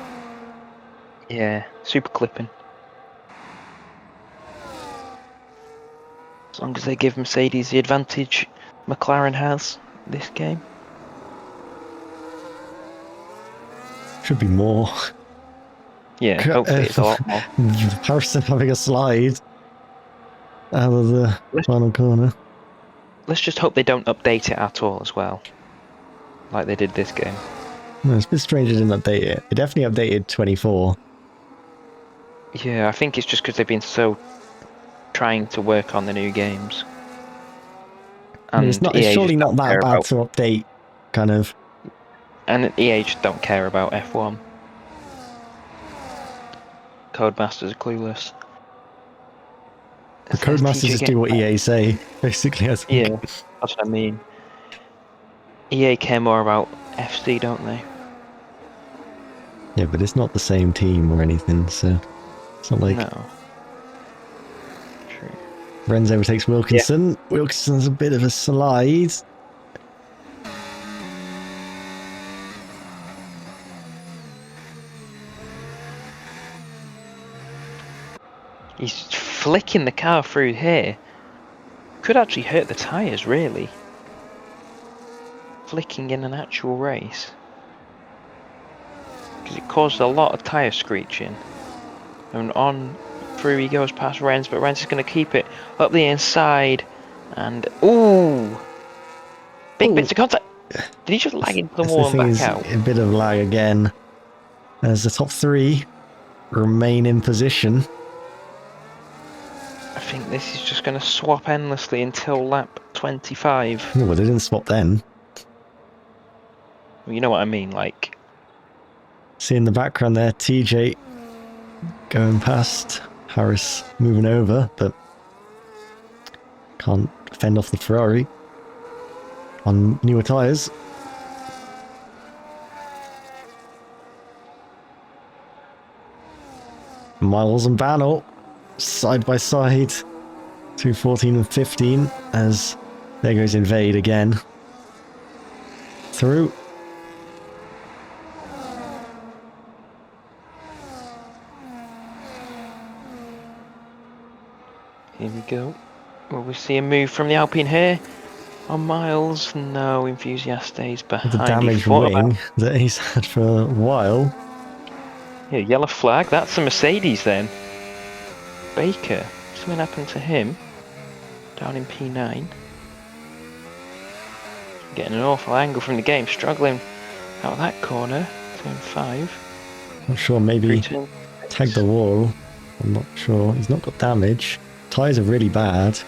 Yeah, super clipping. As long as they give Mercedes the advantage McLaren has this game. Should be more. Yeah, hopefully it's a lot more. Harrison having a slide out of the final corner. Let's just hope they don't update it at all as well. Like they did this game. No, it's a bit strange they didn't update it. It definitely updated 24. Yeah, I think it's just because they've been so trying to work on the new games. And it's EA surely just not don't that care bad about, to update, kind of. and EA just don't care about F1. Codemasters are clueless. The Codemasters just do what EA say, basically, I think. Yeah, that's what I mean. EA care more about FC, don't they? Yeah, but it's not the same team or anything, so it's not like... No. True. Renz overtakes Wilkinson. Yeah. Wilkinson's a bit of a slide. He's flicking the car through here. Could actually hurt the tyres, really. Flicking in an actual race. Because it caused a lot of tyre screeching. And on through he goes past Renz, but Renz is going to keep it up the inside. And, ooh! Big bits of contact! Did he just lag into the wall and back out? A bit of lag again. As the top three remain in position. I think this is just going to swap endlessly until lap 25. Oh, well, they didn't swap then. Well, you know what I mean, like... See in the background there, TJ going past, Harris moving over, but can't fend off the Ferrari on newer tyres. Miles and Banner side by side, 214 and 15, as there goes Invade again. Through. Here we go. Will we see a move from the Alpine here? On Miles? No, Enthusiastes behind. The damaged wing that he's had for a while. Yeah, yellow flag. That's a Mercedes then. Baker. Something happened to him. Down in P9. Getting an awful angle from the game. Struggling out of that corner. Turn 5. Not sure, maybe tagged the wall. I'm not sure. He's not got damage. Tyres are really bad.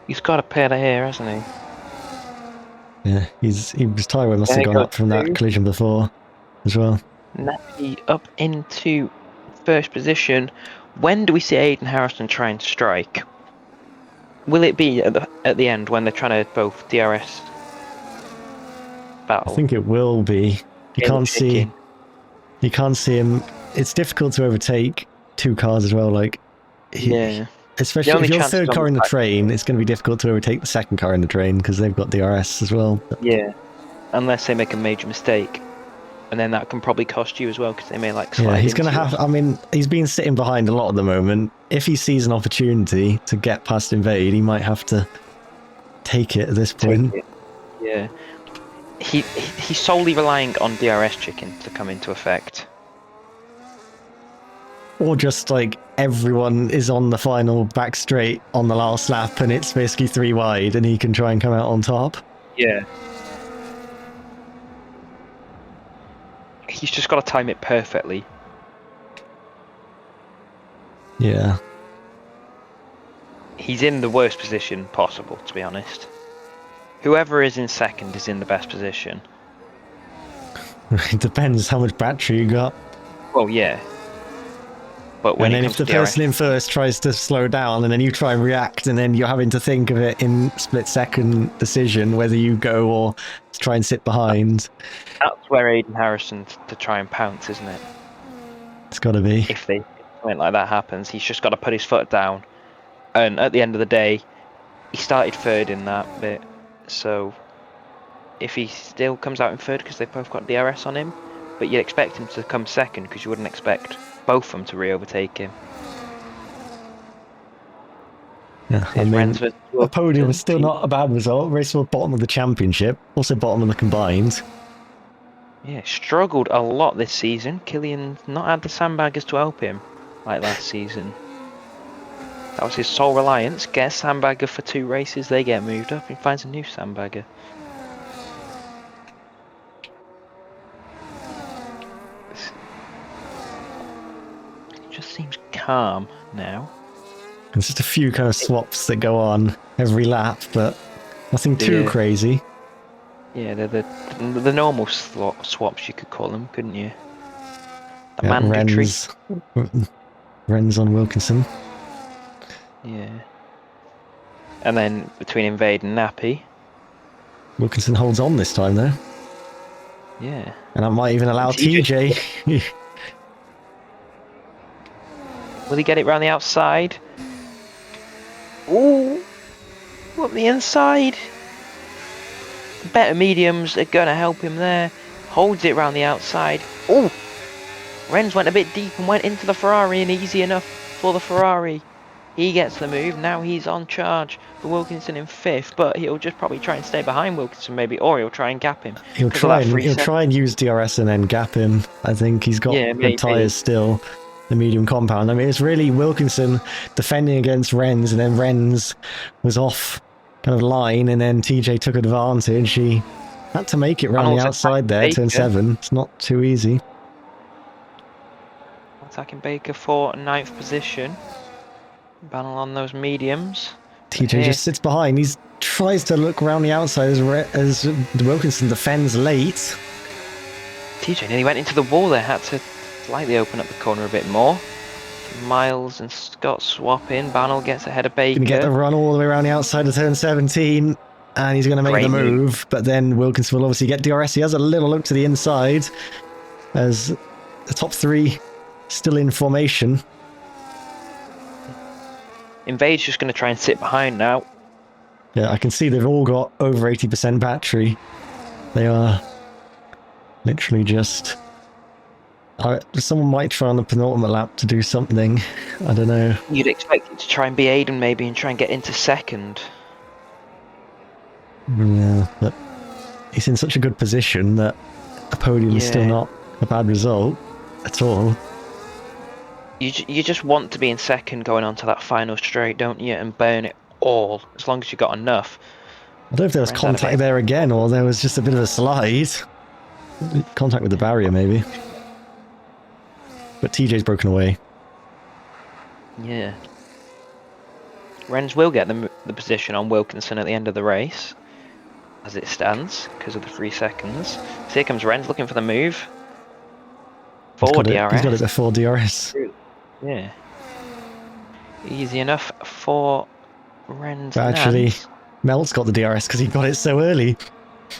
He's got a pair here, hasn't he? Yeah, his tyre must have There gone goes up from that two. collision before as well. Nappy up into first position. When do we see Aiden Harrison try and strike? Will it be at the end when they're trying to both DRS battle? I think it will be. You can't see him. It's difficult to overtake two cars as well. Like, Yeah. especially if you're third car in the train, it's going to be difficult to overtake the second car in the train because they've got DRS as well. But... yeah, unless they make a major mistake, and then that can probably cost you as well because they may like slide. Yeah, he's going to have. I mean, he's been sitting behind a lot at the moment. If he sees an opportunity to get past Invade, he might have to take it at this point. Yeah, he's solely relying on DRS chicken to come into effect. Or just like everyone is on the final back straight on the last lap and it's basically 3 wide and he can try and come out on top. Yeah. He's just got to time it perfectly. Yeah. He's in the worst position possible, to be honest. Whoever is in second is in the best position. It depends how much battery you got. Well, yeah. But when and then if the person in first tries to slow down and then you try and react and then you're having to think of it in split-second decision whether you go or try and sit behind. That's where Aiden Harrison to try and pounce, isn't it? It's got to be. If something like that happens, he's just got to put his foot down. And at the end of the day, he started third in that bit. So if he still comes out in third because they've both got DRS on him, but you'd expect him to come second because you wouldn't expect both of them to re-overtake him. Yeah, I mean, the podium was still not a bad result. Race for bottom of the championship, also bottom of the combined. Yeah, struggled a lot this season. Killian's not had the sandbaggers to help him like last season. That was his sole reliance. Get a sandbagger for 2 races, they get moved up, and he finds a new sandbagger. It just seems calm now. There's just a few kind of swaps that go on every lap, but nothing too crazy. Yeah, they're the normal swaps, you could call them, couldn't you? The mandatory. Ren's on Wilkinson. Yeah. And then between Invade and Nappy. Wilkinson holds on this time, though. Yeah. And that might even allow TJ. Will he get it round the outside? Ooh! Up the inside! Better mediums are going to help him there. Holds it round the outside. Ooh! Renz went a bit deep and went into the Ferrari, and easy enough for the Ferrari. He gets the move. Now he's on charge for Wilkinson in 5th, but he'll just probably try and stay behind Wilkinson maybe, or he'll try and gap him. He'll try and use DRS and then gap him. I think he's got good tyres still. The medium compound. I mean, it's really Wilkinson defending against Renz, and then Renz was off kind of line, and then TJ took advantage. He had to make it round the outside there, turn 7. It's not too easy. Attacking Baker for 9th position. Battle on those mediums. TJ just sits behind. He tries to look around the outside as Wilkinson defends late. TJ nearly went into the wall there. Had to slightly open up the corner a bit more. Miles and Scott swap in. Bannell gets ahead of Baker. Going to get the run all the way around the outside of turn 17. And he's going to make the move. But then Wilkinson will obviously get DRS. He has a little look to the inside as the top 3 still in formation. Invade's just going to try and sit behind now. Yeah, I can see they've all got over 80% battery. They are literally just... someone might try on the penultimate lap to do something. I don't know. You'd expect it to try and be Aiden maybe and try and get into 2nd. Yeah, but he's in such a good position that a podium is still not a bad result at all. You just want to be in 2nd going on to that final straight, don't you? And burn it all, as long as you got enough. I don't know if there was contact there again, or there was just a bit of a slide. Contact with the barrier, maybe. But TJ's broken away. Yeah. Renz will get the position on Wilkinson at the end of the race, as it stands, because of the 3 seconds. So here comes Renz looking for the move. For DRS. He's got it before DRS. Yeah. Easy enough for Renz. But actually, Melt's got the DRS because he got it so early.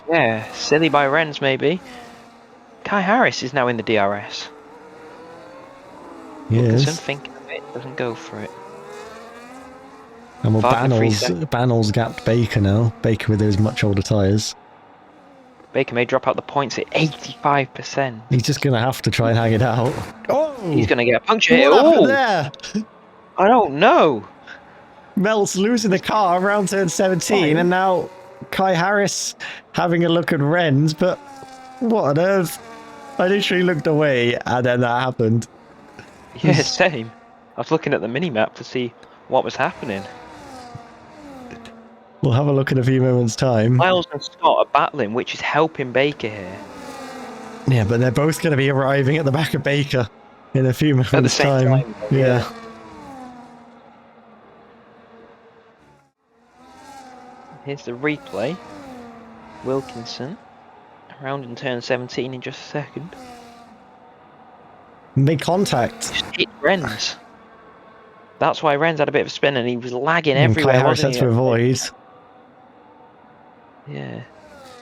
Yeah, silly by Renz maybe. Kai Harris is now in the DRS. Yes. Wilkinson thinking of it, doesn't go for it. And well, Bannell's gapped Baker now. Baker with those much older tyres. Baker may drop out the points at 85%. He's just going to have to try and hang it out. Oh! He's going to get a puncture here. What happened there? I don't know. Melt's losing the car around turn 17, and now Kai Harris having a look at Renz, but what on earth? I literally looked away, and then that happened. Yeah, same. I was looking at the mini-map to see what was happening. We'll have a look in a few moments' time. Miles and Scott are battling, which is helping Baker here. Yeah, but they're both going to be arriving at the back of Baker in a few moments' At the same time. Yeah. Here's the replay. Wilkinson around in turn 17 in just a second. Made contact. Just hit Renz. That's why Renz had a bit of a spin and he was lagging everywhere. Kai Harris had to avoid. Yeah.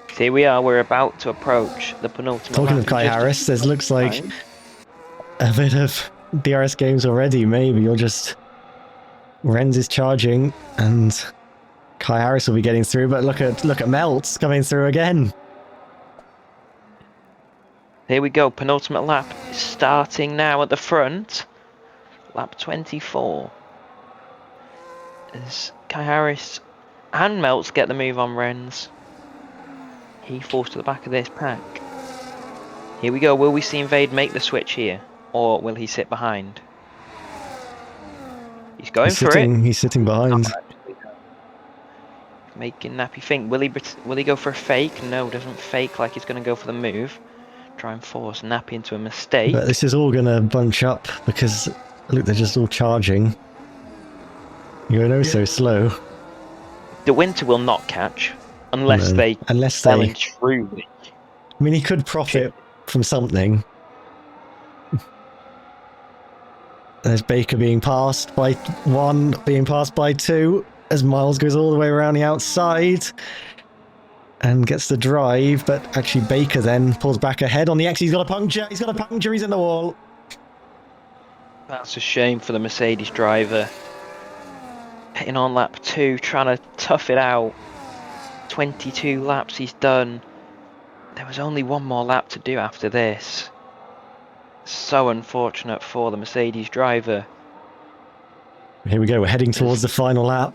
So here we are, we're about to approach the penultimate. Talking of Kai Harris, there looks like a bit of DRS games already, maybe. You're just... Renz is charging, and Kai Harris will be getting through, but look at Melt's coming through again. Here we go, penultimate lap starting now at the front. Lap 24. As Kai Harris and Meltz get the move on Renz. He falls to the back of this pack. Here we go, will we see Invade make the switch here? Or will he sit behind? He's going for it. He's sitting behind. Making Nappy think. Will he go for a fake? No, doesn't fake like he's going to go for the move. Try and force Nappy into a mistake. But this is all going to bunch up because, look, they're just all charging. You're going so slow. The Winter will not catch unless they challenge through. I mean, he could profit from something. There's Baker being passed by 1, being passed by 2, as Miles goes all the way around the outside and gets the drive, but actually Baker then pulls back ahead on the X. He's got a puncture, he's in the wall. That's a shame for the Mercedes driver. Hitting on lap 2, trying to tough it out. 22 laps he's done. There was only one more lap to do after this. So unfortunate for the Mercedes driver. Here we go, we're heading towards the final lap.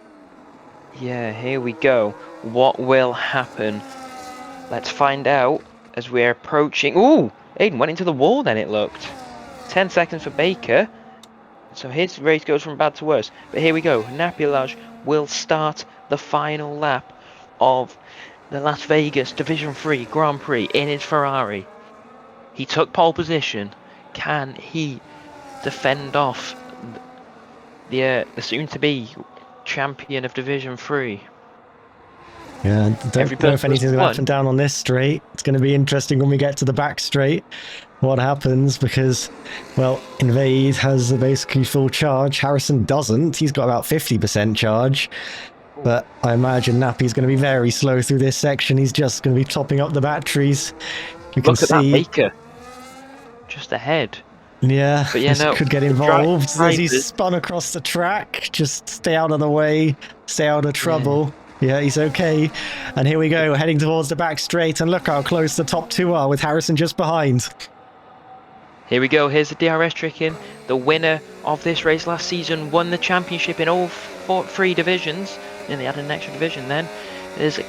Yeah, here we go. What will happen? Let's find out as we're approaching. Ooh, Aiden went into the wall then, it looked. 10 seconds for Baker. So his race goes from bad to worse. But here we go. Napilaj will start the final lap of the Las Vegas Division 3 Grand Prix in his Ferrari. He took pole position. Can he defend off the soon-to-be champion of Division 3? Yeah, don't know if anything's going to happen down on this straight. It's going to be interesting when we get to the back straight. What happens, because, well, Invade has basically full charge. Harrison doesn't. He's got about 50% charge. But I imagine Nappy's going to be very slow through this section. He's just going to be topping up the batteries. You can Look at that Baker. Just ahead. Yeah, but yeah, this could get involved as he's spun across the track. Just stay out of the way, stay out of trouble. Yeah, he's okay. And here we go, heading towards the back straight, and look how close the top 2 are with Harrison just behind. Here we go, here's the DRS trick in. The winner of this race last season won the championship in all 3 divisions. And they added an extra division then.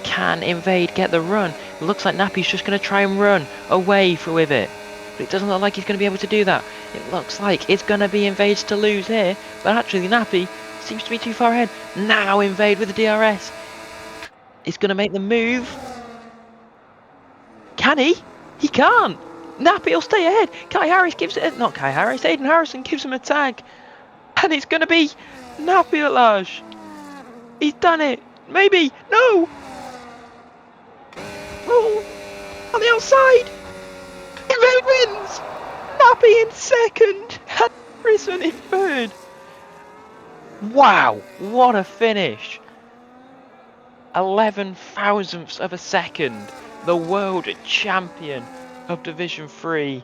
Can Invade get the run? It looks like Nappy's just going to try and run away with it. But it doesn't look like he's going to be able to do that. It looks like it's going to be Invade's to lose here. But actually Nappy seems to be too far ahead. Now Invade with the DRS. He's going to make the move. Can he? He can't. Nappy will stay ahead. Kai Harris gives it, not Kai Harris, Aiden Harrison gives him a tag. And it's going to be Nappy at large. He's done it. Maybe. No. Oh, on the outside. Invade wins. Nappy in second. Harrison in third. Wow, what a finish. 11 thousandths of a second. The world champion of Division 3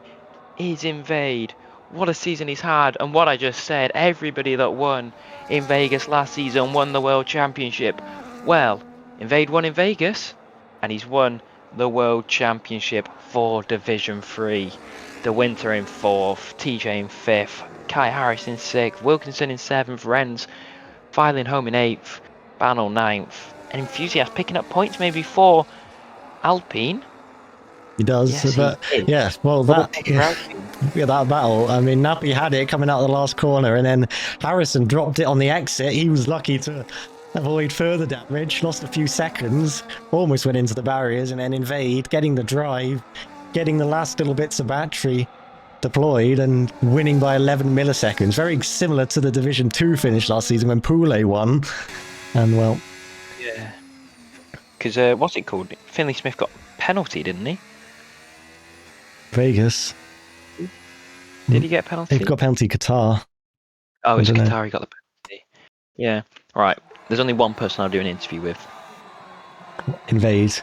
is Invade. What a season he's had, and what I just said, everybody that won in Vegas last season won the World Championship. Well, Invade won in Vegas, and he's won the World Championship for Division 3. De Winter in 4th, TJ in 5th, Kai Harris in 6th, Wilkinson in 7th, Renz filing home in 8th, Bannell 9th, and Enthusiast picking up points maybe for Alpine. He does, Yes, but he did. yeah, well, that battle. I mean, Nappy had it coming out of the last corner, and then Harrison dropped it on the exit. He was lucky to avoid further damage, lost a few seconds, almost went into the barriers, and then Invade, getting the drive, getting the last little bits of battery deployed, and winning by 11 milliseconds. Very similar to the Division 2 finish last season when Poulet won. And well, yeah, because what's it called? Finley Smith got penalty, didn't he? Vegas. Did he get a penalty? They've got penalty Qatar. Oh, it's dunno. Qatar. He got the penalty. Yeah. Right. There's only one person I'll do an interview with. Invade.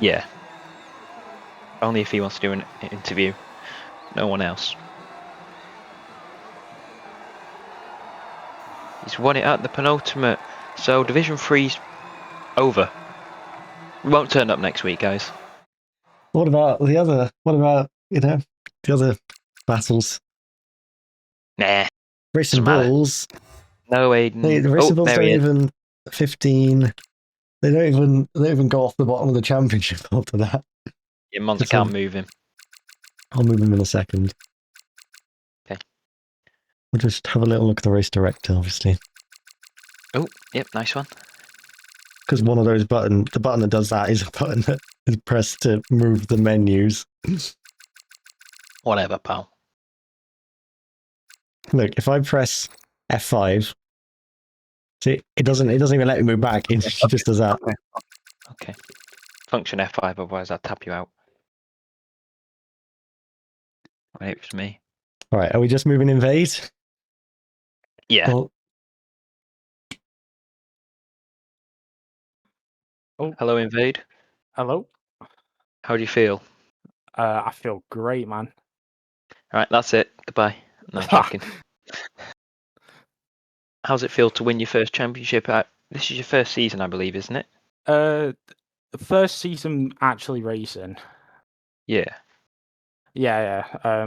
Yeah. Only if he wants to do an interview. No one else. He's won it at the penultimate. So Division 3's over. We won't turn up next week, guys. What about the other? What about, the other battles? Nah. Racing Doesn't matter. Bulls. No, Aiden. The Racing Bulls there don't he is. even 15. They don't even go off the bottom of the championship after that. Yeah, Monza Just can't like- move him. I'll move them in a second. Okay. We'll just have a little look at the race director, obviously. Oh, yep, nice one. Because one of those buttons, the button that does that is a button that is pressed to move the menus. Whatever, pal. Look, if I press F5, see, it doesn't even let me move back. It just does that. Okay. Function F5, otherwise I'll tap you out. Wait, it's me. All right, are we just moving Invade? Yeah. Well, Hello, Invade. Hello. How do you feel? I feel great, man. All right, that's it. Goodbye. No, I'm joking. How's it feel to win your first championship? This is your first season, I believe, isn't it? The first season actually racing. Yeah. Yeah.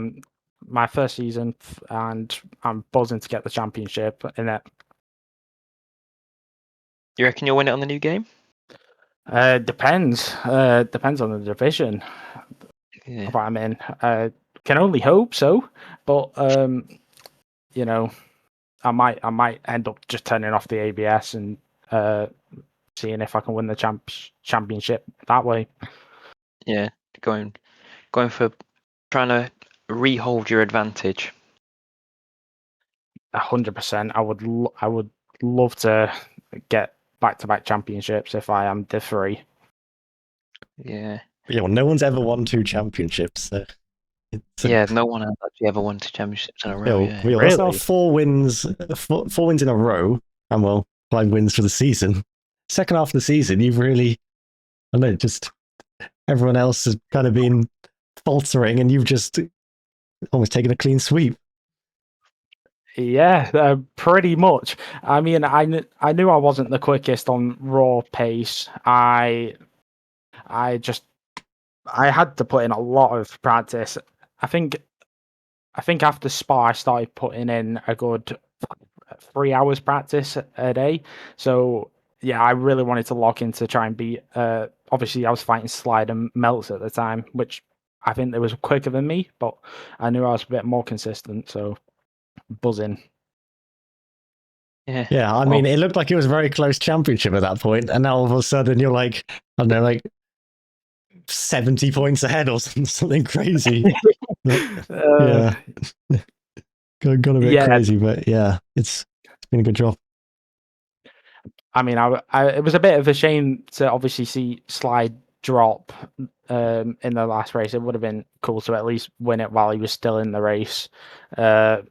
My first season, and I'm buzzing to get the championship in it. You reckon you'll win it on the new game? Depends. Depends on the division Yeah. that I'm in. Can only hope so, but I might end up just turning off the ABS and seeing if I can win the championship that way. Yeah. Going for trying to rehold your advantage. 100%. I would love to get back-to-back championships if I am the three. Yeah. yeah, well, no one's ever won 2 championships. So Yeah, no one has actually ever won 2 championships in a row. Yeah. That's now Really? 4 wins, 4 wins in a row, and well, 5 wins for the season. Second half of the season, you've really, I don't know, just everyone else has kind of been faltering, and you've just almost taken a clean sweep. Yeah, pretty much. I mean, I knew I wasn't the quickest on raw pace. I had to put in a lot of practice. I think after Spa, I started putting in a good 3 hours practice a day. So yeah, I really wanted to lock in to try and beat. Obviously, I was fighting Slide and Melts at the time, which I think they was quicker than me, but I knew I was a bit more consistent. So buzzing. Yeah. Yeah, I mean, it looked like it was a very close championship at that point, and now all of a sudden you're like, I don't know, like 70 points ahead or something crazy. Uh, Yeah, gone a bit yeah. crazy, but yeah, it's been a good job. I mean, it was a bit of a shame to obviously see Slide drop in the last race. It would have been cool to at least win it while he was still in the race. And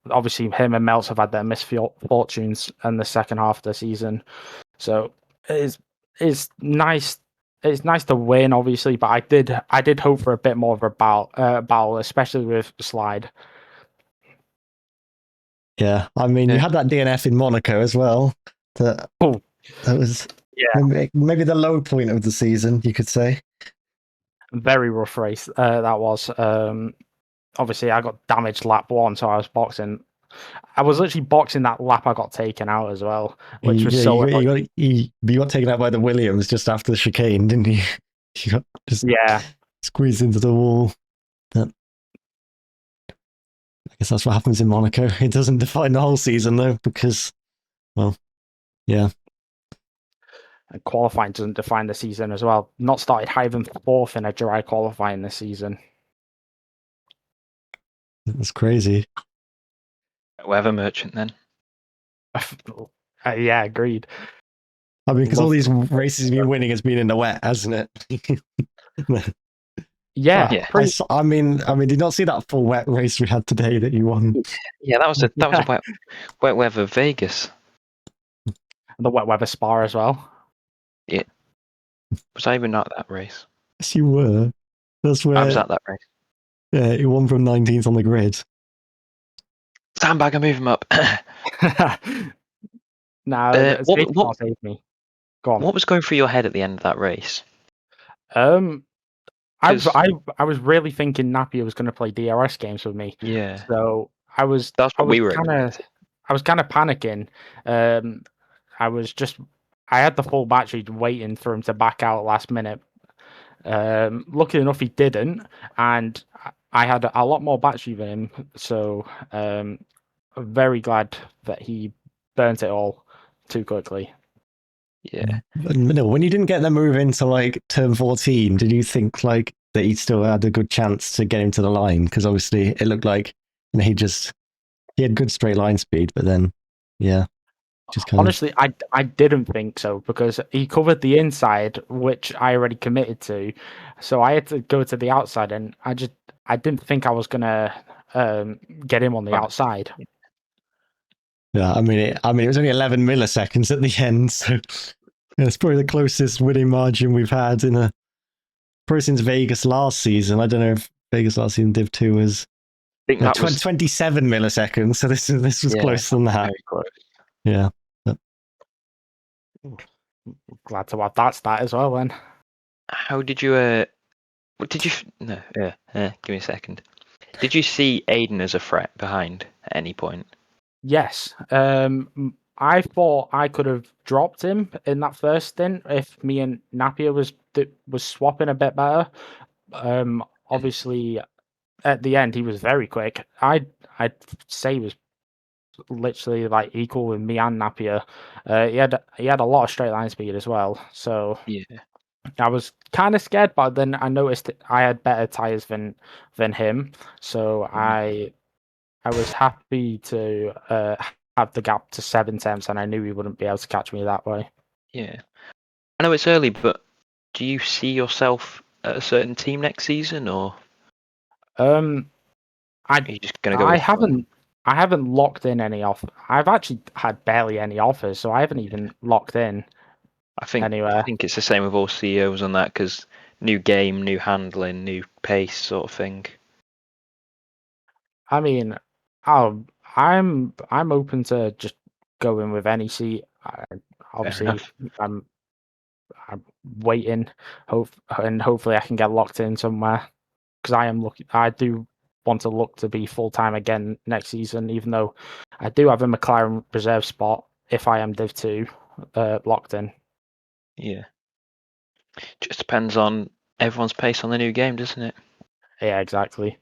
obviously, him and Melts have had their misfortunes in the second half of the season. So it's nice. It's nice to win, obviously, but I did hope for a bit more of a battle, especially with Slide. Yeah, I mean, you Yeah. had that DNF in Monaco as well. That Oh, was yeah, maybe the low point of the season, you could say. very rough race that was. Obviously, I got damaged lap one, so I was boxing. I was literally boxing that lap I got taken out as well, which was so annoying. You got taken out by the Williams just after the chicane, didn't you? You got just Yeah, squeezed into the wall. But I guess that's what happens in Monaco. It doesn't define the whole season though, because, well, yeah, and qualifying doesn't define the season as well. Not started higher than fourth in a dry qualifying this season. it's crazy. Weather merchant then. Yeah, agreed. I mean, because all Love these to- races you've been winning has been in the wet, hasn't it? Yeah, Yeah. pretty, I mean, did you not see that full wet race we had today that you won? Yeah, that was a wet weather Vegas. the wet weather Spa as well. Was I even not at that race? Yes, you were. That's I was where, at that race. yeah, you won from 19th on the grid. Sandbag, I move him up. Now, safety car saved me. Go on. What was going through your head at the end of that race? I 'Cause- was really thinking Napier was going to play DRS games with me. Yeah, So I was that's what we were kind of panicking. I had the full battery waiting for him to back out last minute. Lucky enough, he didn't, and I had a lot more battery than him. So I'm very glad that he burnt it all too quickly. Yeah. But no, when you didn't get the move into like turn 14, did you think like that he still had a good chance to get him to the line? Because obviously it looked like he had good straight line speed, but then yeah, just kind Honestly, I didn't think so because he covered the inside, which I already committed to. So I had to go to the outside, and I didn't think I was gonna get him on the Right. outside. yeah. I mean, it was only 11 milliseconds at the end, so yeah, it's probably the closest winning margin we've had in a probably since Vegas last season. I don't know if Vegas last season Div 2 was I think that was 27 milliseconds, so this was closer than that. very close. Yeah. Glad to have that stat as well. Then How did you? What did you? No. Give me a second. Did you see Aiden as a threat behind at any point? yes, I thought I could have dropped him in that first stint if me and Napier was swapping a bit better. Obviously, at the end he was very quick. I'd say he was literally like equal with me and Napier. He had a lot of straight line speed as well. So Yeah. I was kind of scared, but then I noticed that I had better tires than him. So I was happy to have the gap to 7 tenths, and I knew he wouldn't be able to catch me that way. Yeah. I know it's early, but do you see yourself at a certain team next season, or are you just gonna go? I haven't locked in any offer. I've actually had barely any offers, so I haven't even locked in anywhere. I think it's the same with all CEOs on that, because new game, new handling, new pace, sort of thing. I mean, I'm open to just going with any seat. Obviously, enough. I'm waiting, and hopefully I can get locked in somewhere because I am looking. I do want to look to be full time again next season, even though I do have a McLaren reserve spot if I am Div 2 locked in. Yeah. Just depends on everyone's pace on the new game, doesn't it? Yeah, exactly.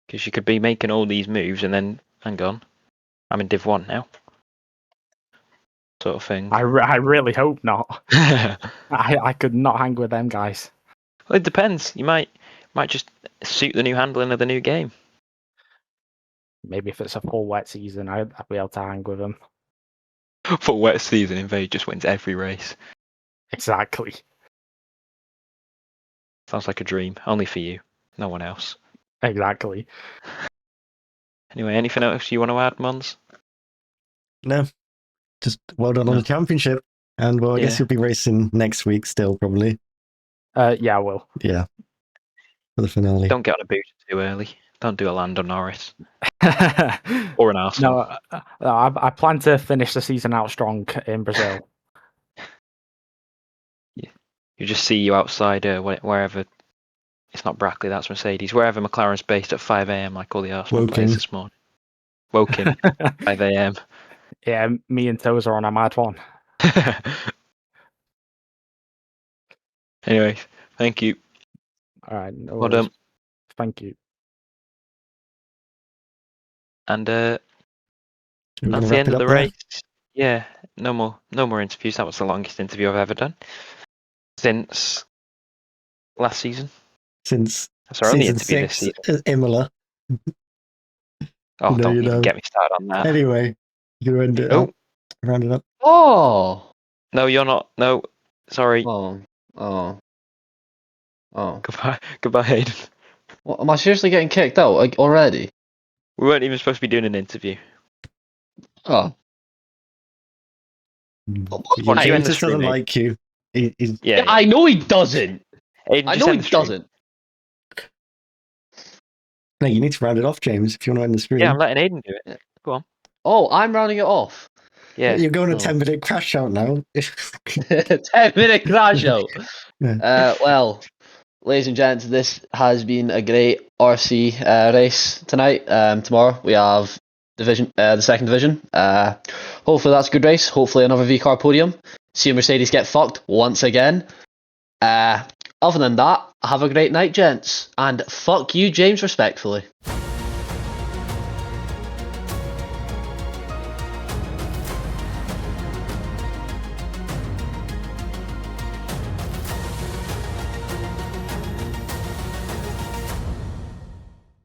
Because you could be making all these moves and then hang on, I'm in Div 1 now. sort of thing. I really hope not. Well, I could not hang with them guys. it depends. You might just suit the new handling of the new game. Maybe if it's a full wet season, I'd be able to hang with them. For wet season, Invade just wins every race. Exactly. Sounds like a dream. Only for you. No one else. Exactly. Anyway, anything else you want to add, Mons? No, just well done on No. the championship. And well, I guess Yeah. you'll be racing next week still, probably. Yeah, I will. Yeah. For the finale. Don't get on a boot too early. Don't do a Lando Norris No, or an Arsenal. I plan to finish the season out strong in Brazil. You just see you outside wherever. It's not Brackley, that's Mercedes. Wherever McLaren's based at 5 a.m. like all the Arsenal Woking. players this morning. Woking, 5 a.m. Yeah, me and Toes are on a mad one. Anyway, thank you. All right, no Well worries. done. Thank you. And We're gonna that's the wrap end it of up the there. race. Yeah, no more interviews. That was the longest interview I've ever done since last season. Since That's our only season interview this 6, season. Imola. Oh, don't you even know. get me started on that. Anyway, you can end it Oh. up. Round it up. Oh. No, you're not. No, sorry. Oh. Goodbye, Hayden. What, am I seriously getting kicked out already? We weren't even supposed to be doing an interview. Oh. Why don't you He end the just doesn't stream, Hayden? like you. He's Yeah, I know he doesn't. Hayden, I just know end he the stream. doesn't. No, you need to round it off, James, if you're not in the stream. Yeah, I'm letting Hayden do it. Oh, I'm rounding it off. Yeah. You're going a Oh. 10-minute crash out now. 10-minute crash out. Yeah. Well, ladies and gents, this has been a great RC race tonight. Tomorrow we have the second division. Hopefully that's a good race. Hopefully another V-car podium. See Mercedes get fucked once again. Other than that, have a great night, gents, and fuck you, James, respectfully.